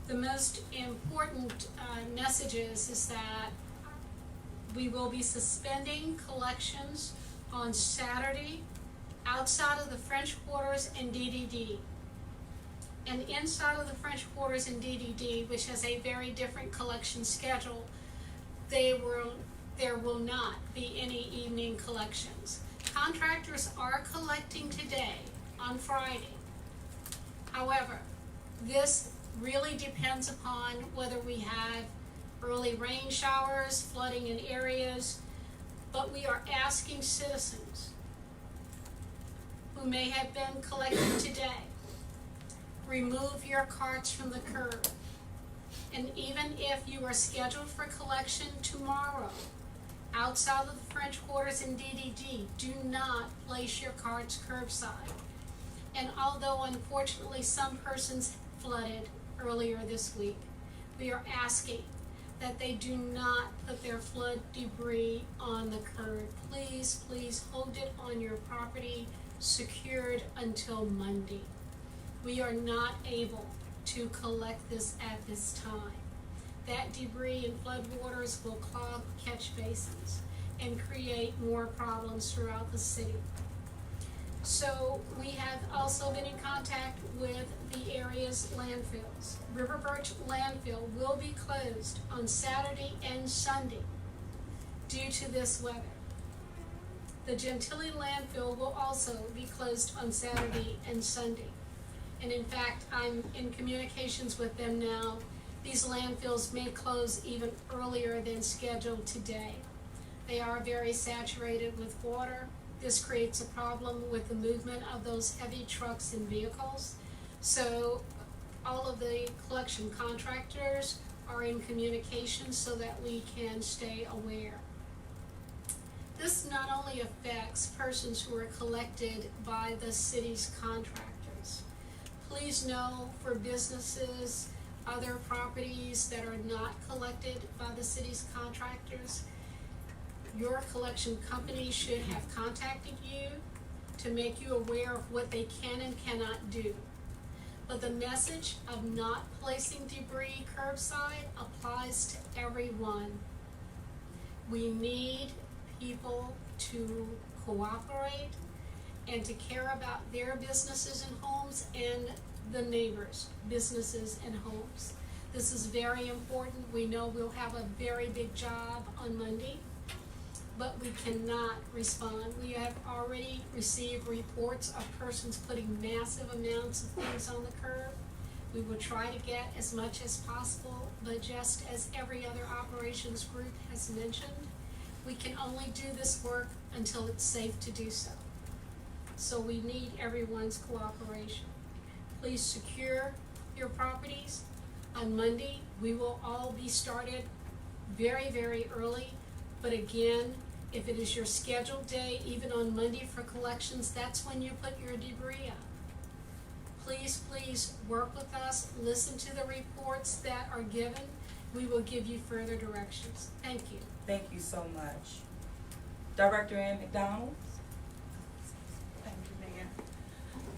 The most important messages is that we will be suspending collections on Saturday outside of the French Quarters and DDD. And inside of the French Quarters and DDD, which has a very different collection schedule, there will not be any evening collections. Contractors are collecting today on Friday. However, this really depends upon whether we have early rain showers, flooding in areas, but we are asking citizens who may have been collecting today, remove your carts from the curb. And even if you are scheduled for collection tomorrow, outside of the French Quarters and DDD, do not place your carts curbside. And although unfortunately some persons flooded earlier this week, we are asking that they do not put their flood debris on the curb. Please, please hold it on your property secured until Monday. We are not able to collect this at this time. That debris and flood waters will clog catch basins and create more problems throughout the city. So we have also been in contact with the area's landfills. River Birch landfill will be closed on Saturday and Sunday due to this weather. The Gentilly landfill will also be closed on Saturday and Sunday. And in fact, I'm in communications with them now. These landfills may close even earlier than scheduled today. They are very saturated with water this creates a problem with the movement of those heavy trucks and vehicles. So all of the collection contractors are in communication so that we can stay aware. This not only affects persons who are collected by the city's contractors. Please know for businesses, other properties that are not collected by the city's contractors, your collection company should have contacted you to make you aware of what they can and cannot do. But the message of not placing debris curbside applies to everyone. We need people to cooperate and to care about their businesses and homes and the neighbors' businesses and homes. This is very important. We know we'll have a very big job on Monday, but we cannot respond. We have already received reports of persons putting massive amounts of things on the curb. We will try to get as much as possible, but just as every other operations group has mentioned, we can only do this work until it's safe to do so. So we need everyone's cooperation. Please secure your properties. On Monday, we will all be started very, very early. But again, if it is your scheduled day, even on Monday for collections, that's when you put your debris up. Please, please work with us, listen to the reports that are given. We will give you further directions. Thank you. Thank you so much. Director Ann McDonald? Thank you, Mayor.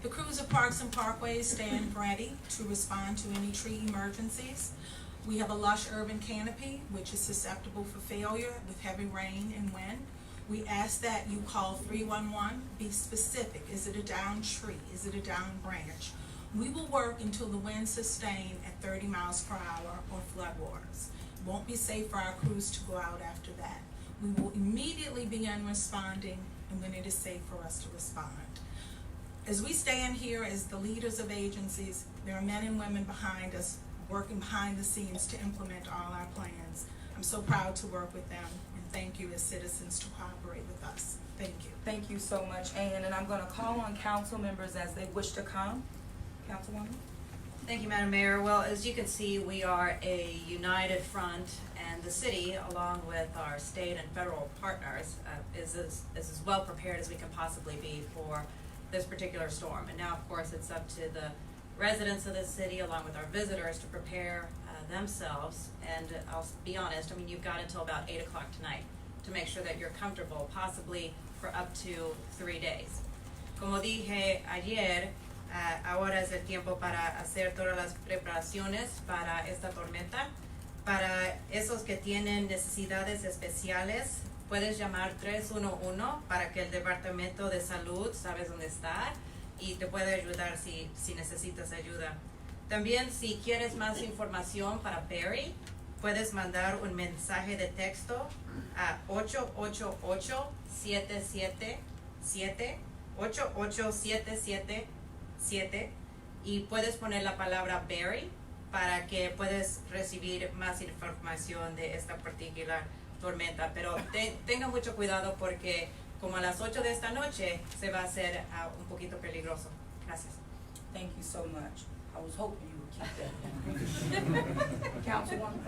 The crews of Parks and Parkways stand ready to respond to any tree emergencies. We have a lush urban canopy, which is susceptible for failure with heavy rain and wind. We ask that you call 311, be specific. Is it a downed tree? Is it a downed branch? We will work until the winds sustain at 30 miles per hour or floodwaters. It won't be safe for our crews to go out after that. We will immediately begin responding and when it is safe for us to respond. As we stand here as the leaders of agencies, there are men and women behind us working behind the scenes to implement all our plans. I'm so proud to work with them, and thank you as citizens to cooperate with us. Thank you. Thank you so much, Ann, and I'm gonna call on council members as they wish to come. Councilwoman? Thank you, Madam Mayor. Well, as you can see, we are a united front, and the city, along with our state and federal partners, is as well prepared as we can possibly be for this particular storm. And now, of course, it's up to the residents of the city, along with our visitors, to prepare themselves. And I'll be honest, I mean, you've got until about 8 o'clock tonight to make sure that you're comfortable, possibly for up to 3 days. Como dije ayer, ahora es el tiempo para hacer todas las preparaciones para esta tormenta. Para esos que tienen necesidades especiales, puedes llamar 311 para que el Departamento de Salud sabes dónde está y te puede ayudar si necesitas ayuda. También, si quieres más información para Barry, puedes mandar un mensaje de texto a 888-777-8877 y puedes poner la palabra Barry para que puedas recibir más información de esta particular tormenta. Pero tengan mucho cuidado porque como a las 8 de esta noche se va a hacer un poquito peligroso. Gracias. Thank you so much. I was hoping you would keep that. Councilwoman?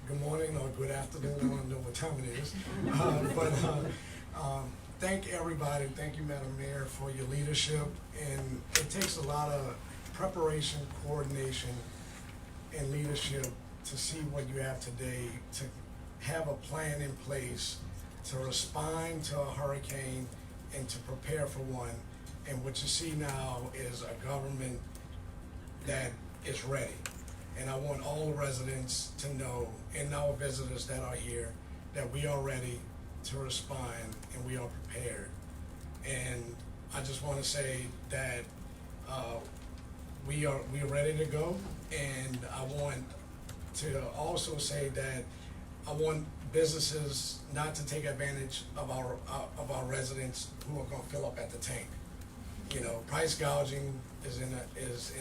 Good morning or good afternoon, I don't know what time it is. Thank everybody, thank you, Madam Mayor, for your leadership. And it takes a lot of preparation, coordination, and leadership to see what you have today, to have a plan in place to respond to a hurricane and to prepare for one. And what you see now is a government that is ready. And I want all the residents to know, and our visitors that are here, that we are ready to respond and we are prepared. And I just want to say that we are ready to go. And I want to also say that I want businesses not to take advantage of our residents who are going to fill up at the tank. You know, price gouging is in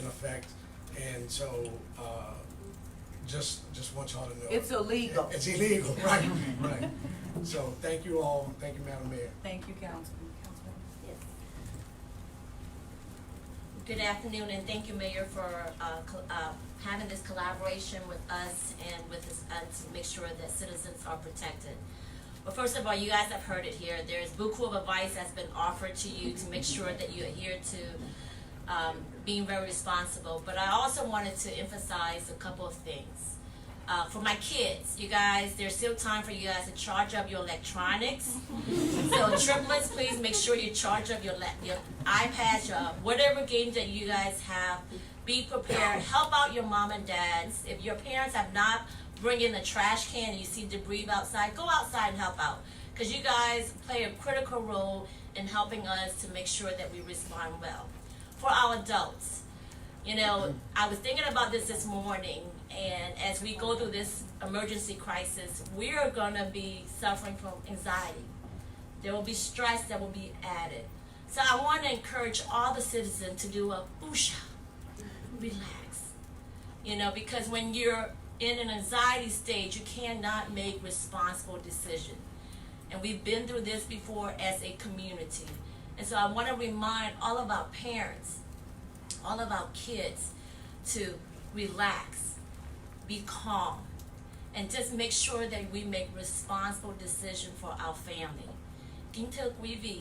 effect, and so just want y'all to know. It's illegal. It's illegal, right, right. So, thank you all, thank you, Madam Mayor. Thank you, Councilman. Councilman? Good afternoon, and thank you, Mayor, for having this collaboration with us and with us to make sure that citizens are protected. But first of all, you guys have heard it here. There's buku of advice that's been offered to you to make sure that you adhere to being very responsible. But I also wanted to emphasize a couple of things. For my kids, you guys, there's still time for you guys to charge up your electronics. So triplets, please make sure you charge up your iPads, your whatever games that you guys have. Be prepared. Help out your mom and dads. If your parents have not bring in the trash can and you see debris outside, go outside and help out. Because you guys play a critical role in helping us to make sure that we respond well. For our adults, you know, I was thinking about this morning, and as we go through this emergency crisis, we are going to be suffering from anxiety. There will be stress that will be added. So I want to encourage all the citizens to do a usha, relax. You know, because when you're in an anxiety stage, you cannot make responsible decisions. And we've been through this before as a community. And so I want to remind all of our parents, all of our kids, to relax, be calm, and just make sure that we make responsible decisions for our family. Kính thưa quý vị,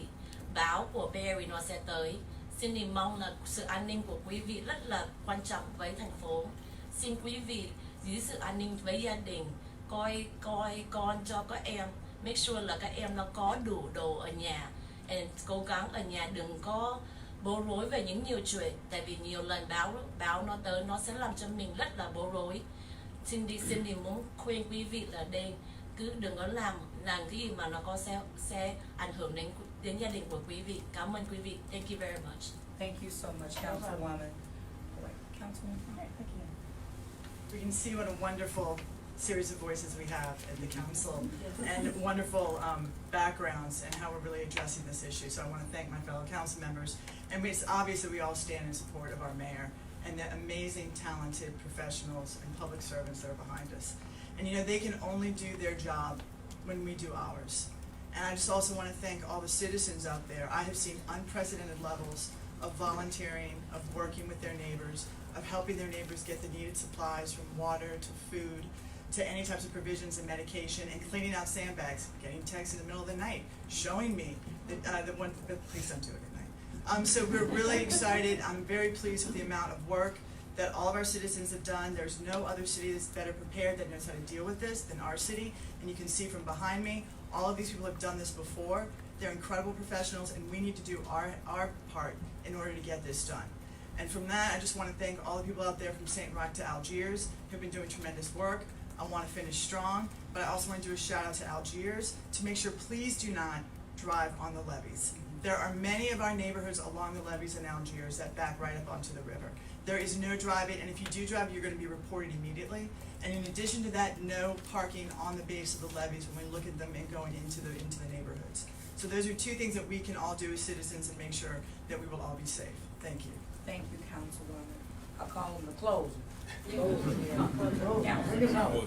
báo của Barry nó sẽ tới. Xin đi mong là sự an ninh của quý vị rất là quan trọng với thành phố. Xin quý vị giữ sự an ninh với gia đình, coi con cho các em, make sure là các em nó có đủ đồ ở nhà, and cố gắng ở nhà đừng có bối rối về những nhiều chuyện, tại vì nhiều lần báo nó tới nó sẽ làm cho mình rất là bối rối. Xin đi muốn khuyên quý vị là đây cứ đừng có làm cái gì mà nó có sẽ ảnh hưởng đến gia đình của quý vị. Cảm ơn quý vị. Thank you very much. Thank you so much, Councilwoman. Councilman? We can see what a wonderful series of voices we have at the council and wonderful backgrounds and how we're really addressing this issue. So I want to thank my fellow council members. And it's obvious that we all stand in support of our mayor and the amazing, talented professionals and public servants that are behind us. And you know, they can only do their job when we do ours. And I just also want to thank all the citizens out there. I have seen unprecedented levels of volunteering, of working with their neighbors, of helping their neighbors get the needed supplies from water to food to any types of provisions and medication, and cleaning out sandbags, getting texts in the middle of the night, showing me that one, please don't do it at night. So we're really excited. I'm very pleased with the amount of work that all of our citizens have done. There's no other city that's better prepared that knows how to deal with this than our city. And you can see from behind me, all of these people have done this before. They're incredible professionals, and we need to do our part in order to get this done. And from that, I just want to thank all the people out there from St. Roch to Algiers who've been doing tremendous work. I want to finish strong, but I also want to do a shout out to Algiers to make sure please do not drive on the levees. There are many of our neighborhoods along the levees in Algiers that back right up onto the river. There is no driving, and if you do drive, you're going to be reported immediately. And in addition to that, no parking on the base of the levees when we look at them and going into the neighborhoods. So those are two things that we can all do as citizens and make sure that we will all be safe. Thank you. Thank you, Councilwoman. I call them the closer. Well,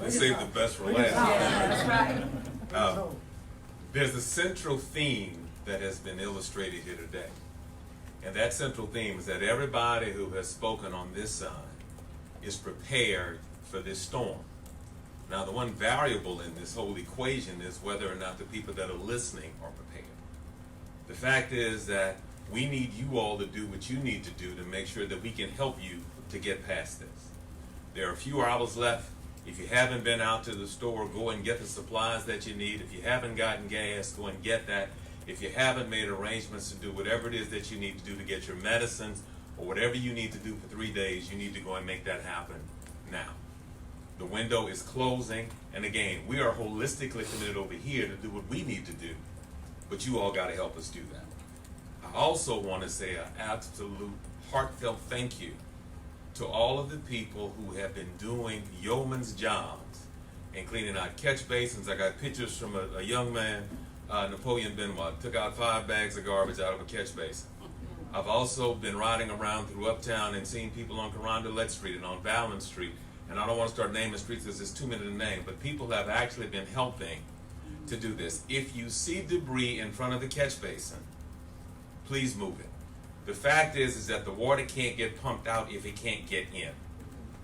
they saved the best for last. Yeah, that's right. There's a central theme that has been illustrated here today. And that central theme is that everybody who has spoken on this side is prepared for this storm. Now, the one variable in this whole equation is whether or not the people that are listening are prepared. The fact is that we need you all to do what you need to do to make sure that we can help you to get past this. There are a few hours left. If you haven't been out to the store, go and get the supplies that you need. If you haven't gotten gas, go and get that. If you haven't made arrangements to do whatever it is that you need to do to get your medicines or whatever you need to do for 3 days, you need to go and make that happen now. The window is closing, and again, we are holistically committed over here to do what we need to do, but you all got to help us do that. I also want to say an absolute heartfelt thank you to all of the people who have been doing yeoman's jobs and cleaning out catch basins. I got pictures from a young man, Napoleon Benoit, took out 5 bags of garbage out of a catch basin. I've also been riding around through Uptown and seeing people on Carondelet Street and on Vallon Street and I don't want to start naming streets because there's too many to name, but people have actually been helping to do this. If you see debris in front of the catch basin, please move it. The fact is that the water can't get pumped out if it can't get in.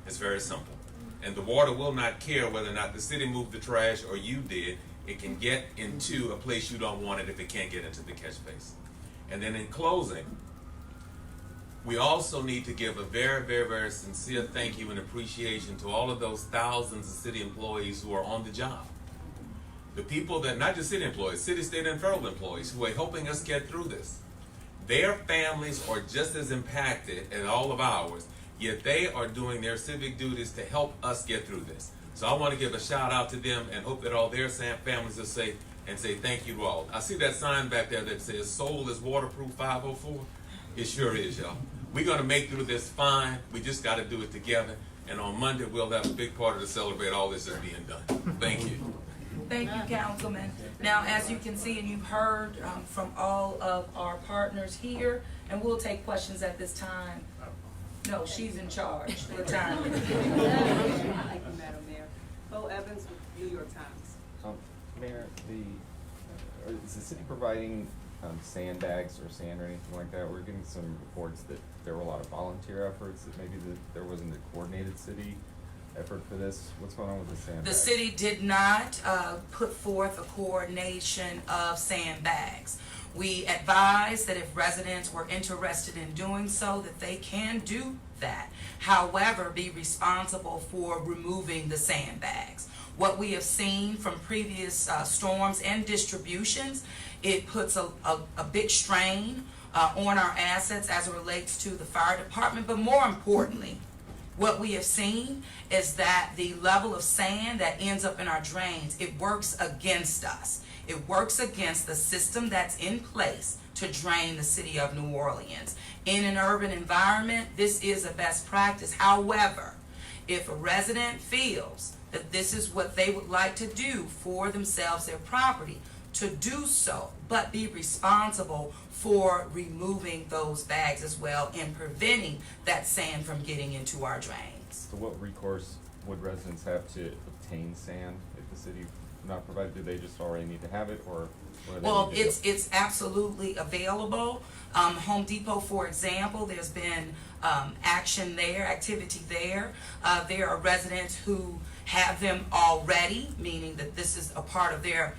It's very simple. And the water will not care whether or not the city moved the trash or you did. It can get into a place you don't want it if it can't get into the catch basin. And then in closing, we also need to give a very, very, very sincere thank you and appreciation to all of those thousands of city employees who are on the job. The people that, not just city employees, city, state, and federal employees who are helping us get through this. Their families are just as impacted as all of ours, yet they are doing their civic duties to help us get through this. So I want to give a shout out to them and hope that all their families are safe and say thank you to all. I see that sign back there that says Soul is Waterproof 504. It sure is, y'all. We're going to make through this fine. We just got to do it together. And on Monday, we'll have a big party to celebrate all this is being done. Thank you. Thank you, Councilman. Now, as you can see and you've heard from all of our partners here, and we'll take questions at this time. No, she's in charge. LaTanya. Thank you, Madam Mayor. Bo Evans with New York Times. Mayor, is the city providing sandbags or sand or anything like that? We're getting some reports that there were a lot of volunteer efforts, that maybe there wasn't a coordinated city effort for this. What's going on with the sandbags? The city did not put forth a coordination of sandbags. We advise that if residents were interested in doing so, that they can do that. However, be responsible for removing the sandbags. What we have seen from previous storms and distributions, it puts a big strain on our assets as it relates to the fire department. But more importantly, what we have seen is that the level of sand that ends up in our drains, it works against us. It works against the system that's in place to drain the city of New Orleans. In an urban environment, this is a best practice. However, if a resident feels that this is what they would like to do for themselves, their property, to do so, but be responsible for removing those bags as well and preventing that sand from getting into our drains. So what recourse would residents have to obtain sand if the city not provided? Do they just already need to have it, or what do they Well, need to do? it's absolutely available. Home Depot, for example, there's been action there, activity there. There are residents who have them already, meaning that this is a part of their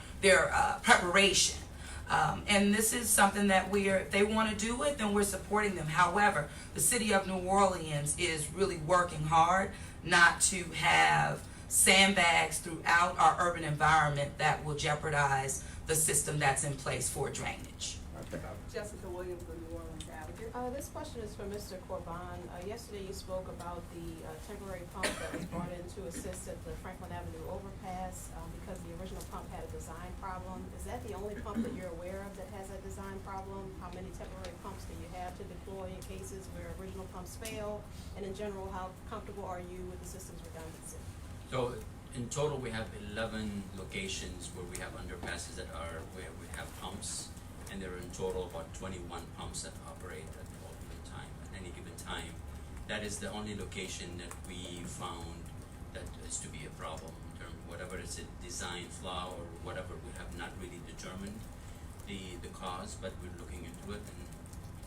preparation. And this is something that if they want to do it, then we're supporting them. However, the city of New Orleans is really working hard not to have sandbags throughout our urban environment that will jeopardize the system that's in place for drainage. Jessica Williams with New Orleans Advocate. This question is for Mr. Corban. Yesterday you spoke about the temporary pump that was brought in to assist at the Franklin Avenue overpass because the original pump had a design problem. Is that the only pump that you're aware of that has a design problem? How many temporary pumps do you have to deploy in cases where original pumps fail? And in general, how comfortable are you with the system's redundancy? So in total, we have 11 locations where we have underpasses where we have pumps, and there are in total about 21 pumps that operate at any given time. That is the only location that we found that is to be a problem in terms of whatever it's a design flaw or whatever. We have not really determined the cause, but we're looking into it.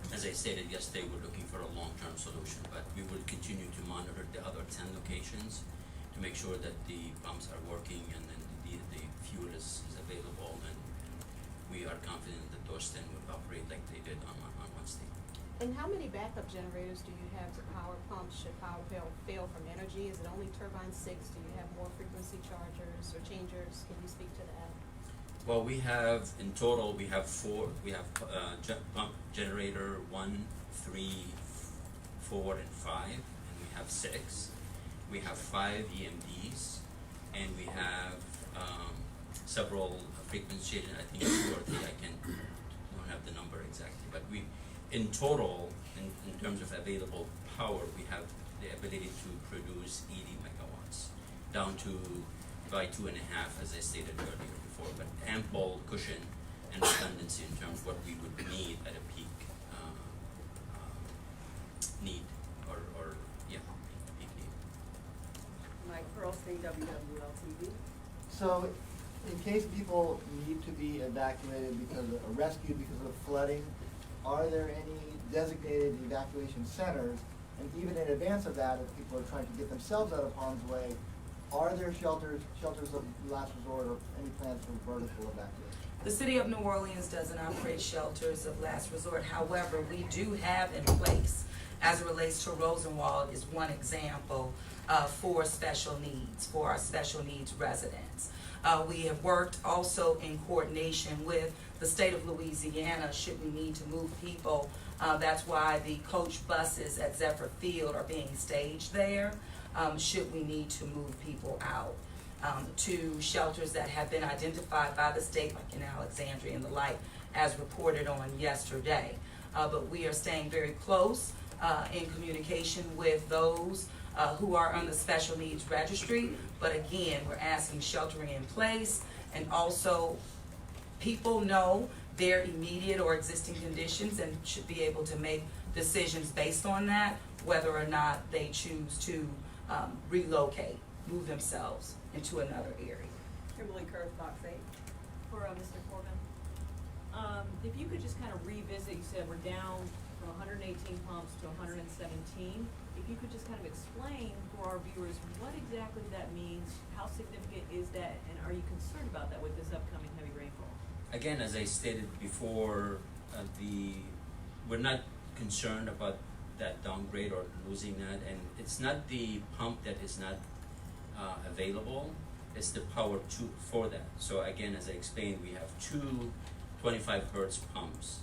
And as I stated yesterday, we're looking for a long-term solution, but we will continue to monitor the other 10 locations to make sure that the pumps are working and then the fuel is available, and we are confident that those 10 will operate like they did on Wednesday. And how many backup generators do you have to power pumps should power fail from energy? Is it only turbine 6? Do you have more frequency chargers or changers? Can you speak to that? Well, we have, in total, we have 4. We have pump generator 1, 3, 4, and 5, and we have 6. We have 5 EMDs, and we have several frequency changes. I think it's 2 or 3. I don't have the number exactly, but we, in total, in terms of available power, we have the ability to produce 80 megawatts, down to by 2.5, as I stated earlier before, but ample cushion and redundancy in terms of what we would need at a peak need, or peak need. Goldstein, WWL-TV. So, in case people need to be evacuated because of, or rescued because of flooding, are there any designated evacuation centers? And even in advance of that, if people are trying to get themselves out of harm's way, are there shelters of last resort, or any plans for vertical evacuation? The city of New Orleans doesn't operate shelters of last resort. However, we do have in place, as it relates to Rosenwald, is one example for special needs, for our special needs residents. We have worked also in coordination with the state of Louisiana should we need to move people. That's why the coach buses at Zephyr Field are being staged there, should we need to move people out to shelters that have been identified by the state, like in Alexandria and the like, as reported on yesterday. But we are staying very close in communication with those who are on the special needs registry. But again, we're asking sheltering in place, and also people know their immediate or existing conditions and should be able to make decisions based on that, whether or not they choose to relocate, move themselves into another area. Kimberly Kerr, Fox 8. For Mr. Corbin. If you could just kind of revisit, you said we're down from 118 pumps to 117. If you could just kind of explain for our viewers what exactly that means, how significant is that, and are you concerned about that with this upcoming heavy rainfall? Again, as I stated before, we're not concerned about that downgrade or losing that, and it's not the pump that is not available, it's the power for that. So again, as I explained, we have two 25 hertz pumps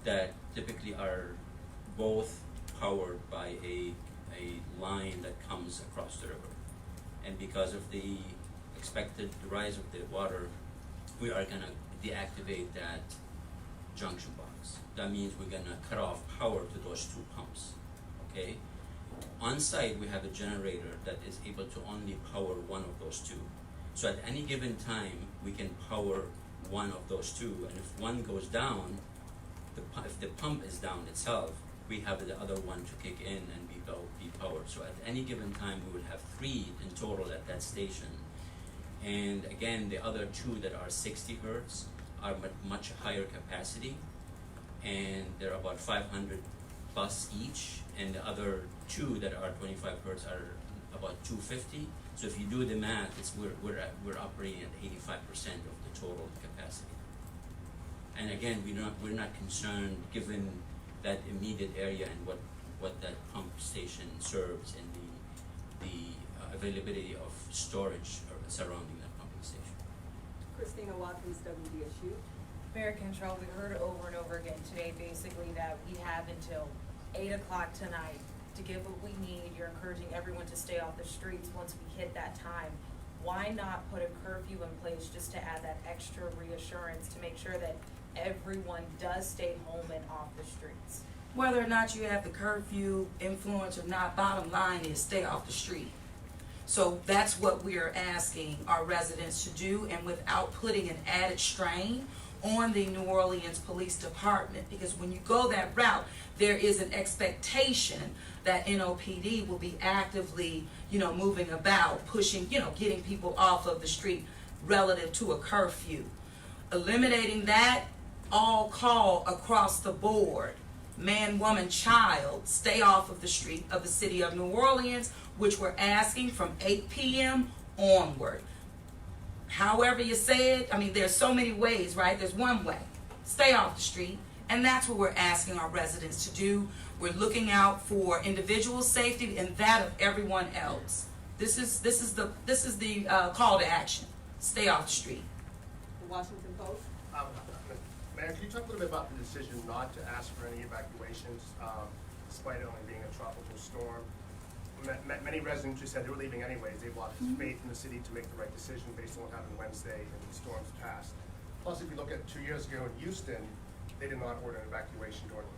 that typically are both powered by a line that comes across the river. And because of the expected rise of the water, we are gonna deactivate that junction box. That means we're gonna cut off power to those two pumps, okay? On site, we have a generator that is able to only power one of those two. So at any given time, we can power one of those two, and if one goes down, if the pump is down itself, we have the other one to kick in and be powered. So at any given time, we would have three in total at that station. And again, the other two that are 60 hertz are much higher capacity, and they're about 500 plus each, and the other two that are 25 hertz are about 250. So if you do the math, we're operating at 85% of the total capacity. And again, we're not concerned given that immediate area and what that pump station serves and the availability of storage surrounding that pumping station. Christina Watkins, WDSU. Mayor Cantrell, we heard over and over again today basically that we have until 8 o'clock tonight to get what we need. You're encouraging everyone to stay off the streets once we hit that time. Why not put a curfew in place just to add that extra reassurance to make sure that everyone does stay home and off the streets? Whether or not you have the curfew influence or not, bottom line is stay off the street. So that's what we are asking our residents to do, and without putting an added strain on the New Orleans Police Department, because when you go that route, there is an expectation that NOPD will be actively, moving about, pushing, getting people off of the street relative to a curfew. Eliminating that, all call across the board, man, woman, child, stay off of the street of the city of New Orleans, which we're asking from 8 p.m. onward. However you say it, there's so many ways, right? There's one way. Stay off the street. And that's what we're asking our residents to do. We're looking out for individual safety and that of everyone else. This is the call to action. Stay off the street. The Washington Post. Mayor, can you talk a little bit about the decision not to ask for any evacuations, despite it only being a tropical storm? Many residents who said they were leaving anyways. They've lost faith in the city to make the right decision based on what happened Wednesday and the storms past. Plus, if you look at 2 years ago in Houston, they did not order an evacuation during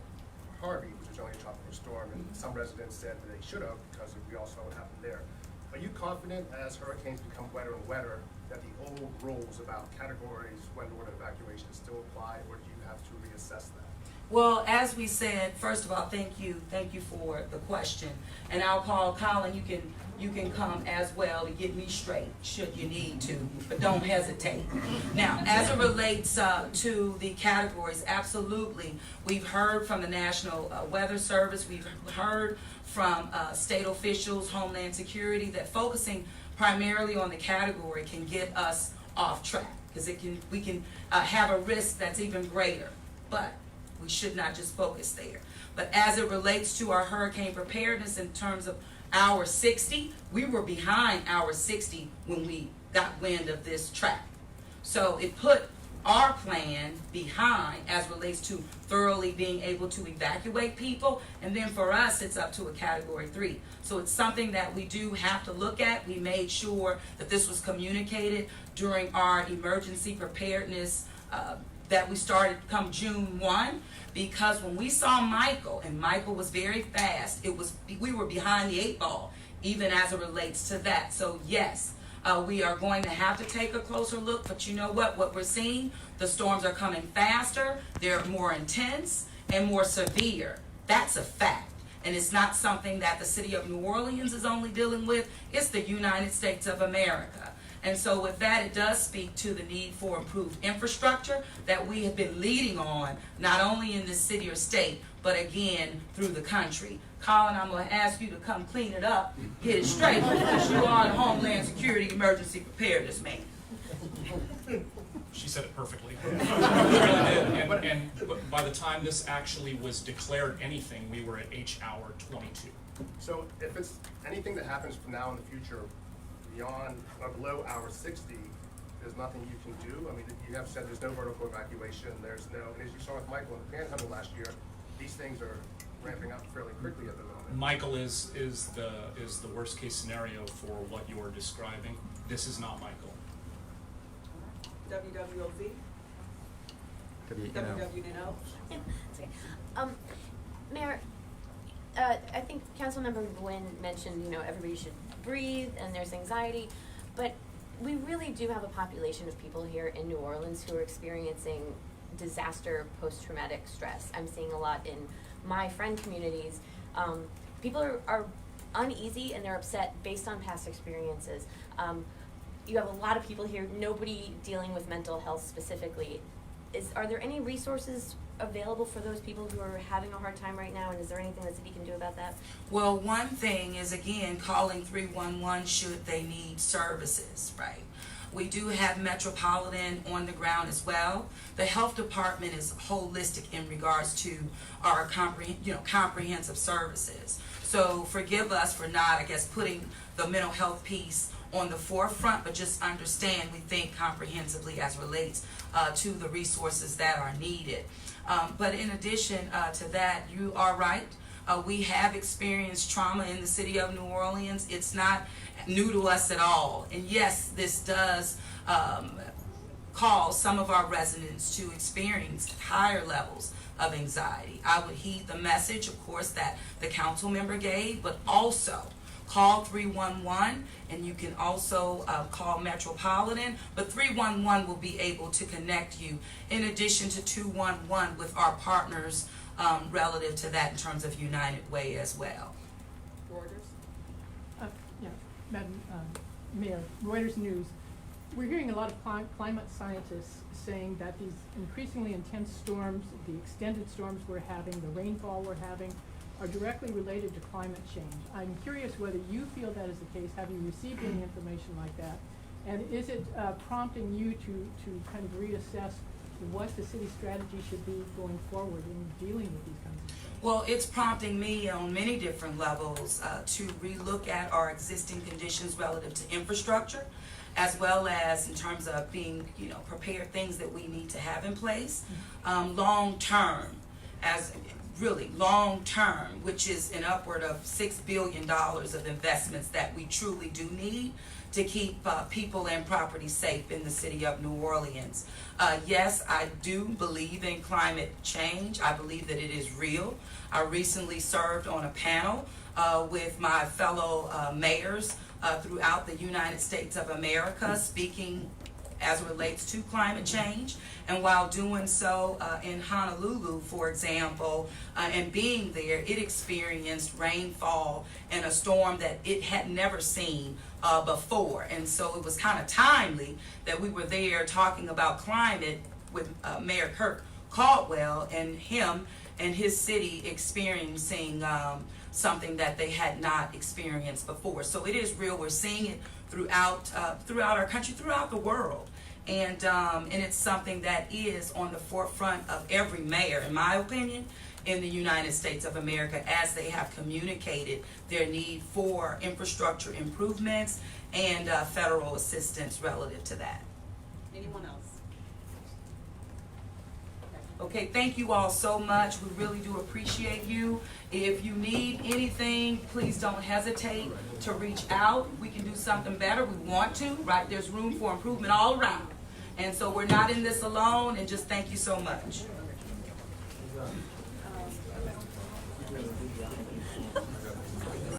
Harvey, which was only a tropical storm, and some residents said that they should have because we all saw what happened there. Are you confident as hurricanes become wetter and wetter that the old rules about categories when to order evacuation still apply, or do you have to reassess that? Well, as we said, first of all, thank you for the question. And I'll call Colin, you can you can come as well to get me straight, should you need to, but don't hesitate. Now, as it relates to the categories, absolutely, we've heard from the National Weather Service, we've heard from state officials, Homeland Security, that focusing primarily on the category can get us off track, because we can have a risk that's even greater, but we should not just focus there. But as it relates to our hurricane preparedness in terms of hour 60, we were behind hour 60 when we got wind of this track. So it put our plan behind as relates to thoroughly being able to evacuate people, and then for us it's up to a category 3. So it's something that we do have to look at. We made sure that this was communicated during our emergency preparedness that we started come June 1, because when we saw Michael, and Michael was very fast, we were behind the 8 ball, even as it relates to that. So yes, we are going to have to take a closer look, but you know what we're seeing, the storms are coming faster, they're more intense, and more severe. That's a fact. And it's not something that the city of New Orleans is only dealing with, it's the United States of America. And so with that, it does speak to the need for improved infrastructure that we have been leading on, not only in this city or state, but again, through the country. Colin, I'm going to ask you to come clean it up, get it straight, because you are the Homeland Security Emergency Preparedness man. She said it perfectly. She really did. And by the time this actually was declared anything, we were at H hour 22. So if it's anything that happens from now in the future, beyond or below hour 60, there's nothing you can do? I mean, you have said there's no vertical evacuation, there's no, and as you saw with Michael in the Panhandle last year, these things are ramping up fairly quickly at the moment. Michael is the worst case scenario for what you are describing. This is not Michael. WWOV? WWNO? Mayor, I think Councilmember Nguyen mentioned, everybody should breathe and there's anxiety, but we really do have a population of people here in New Orleans who are experiencing disaster post-traumatic stress. I'm seeing a lot in my friend communities. People are uneasy and they're upset based on past experiences. You have a lot of people here, nobody dealing with mental health specifically. Are there any resources available for those people who are having a hard time right now, and is there anything the city can do about that? Well, one thing is, again, calling 311 should they need services, right? We do have Metropolitan on the ground as well. The health department is holistic in regards to our comprehensive services. So forgive us for not, putting the mental health piece on the forefront, but just understand we think comprehensively as relates to the resources that are needed. But in addition to that, you are right. We have experienced trauma in the city of New Orleans. It's not new to us at all. And yes, this does cause some of our residents to experience higher levels of anxiety. I would heed the message, of course, that the council member gave, but also call 311, and you can also call Metropolitan, but 311 will be able to connect you in addition to 211 with our partners relative to that in terms of United Way as well. Reuters? Madam Mayor, Reuters News. We're hearing a lot of climate scientists saying that these increasingly intense storms, the extended storms we're having, the rainfall we're having, are directly related to climate change. I'm curious whether you feel that is the case. Have you received any information like that? And is it prompting you to kind of reassess what the city's strategy should be going forward in dealing with these kinds of things? Well, it's prompting me on many different levels to relook at our existing conditions relative to infrastructure, as well as in terms of being, prepared things that we need to have in place. Long term, really long term, which is an upward of $6 billion of investments that we truly do need to keep people and property safe in the city of New Orleans. Yes, I do believe in climate change. I believe that it is real. I recently served on a panel with my fellow mayors throughout the United States of America, speaking as it relates to climate change. And while doing so in Honolulu, for example, and being there, it experienced rainfall and a storm that it had never seen before. And so it was kind of timely that we were there talking about climate with Mayor Kirk Caldwell, and him and his city experiencing something that they had not experienced before. So it is real. We're seeing it throughout our country, throughout the world. And it's something that is on the forefront of every mayor, in my opinion, in the United States of America, as they have communicated their need for infrastructure improvements and federal assistance relative to that. Anyone else? Okay, thank you all so much. We really do appreciate you. If you need anything, please don't hesitate to reach out. We can do something better. We want to, right? There's room for improvement all around. And so we're not in this alone, and just thank you so much.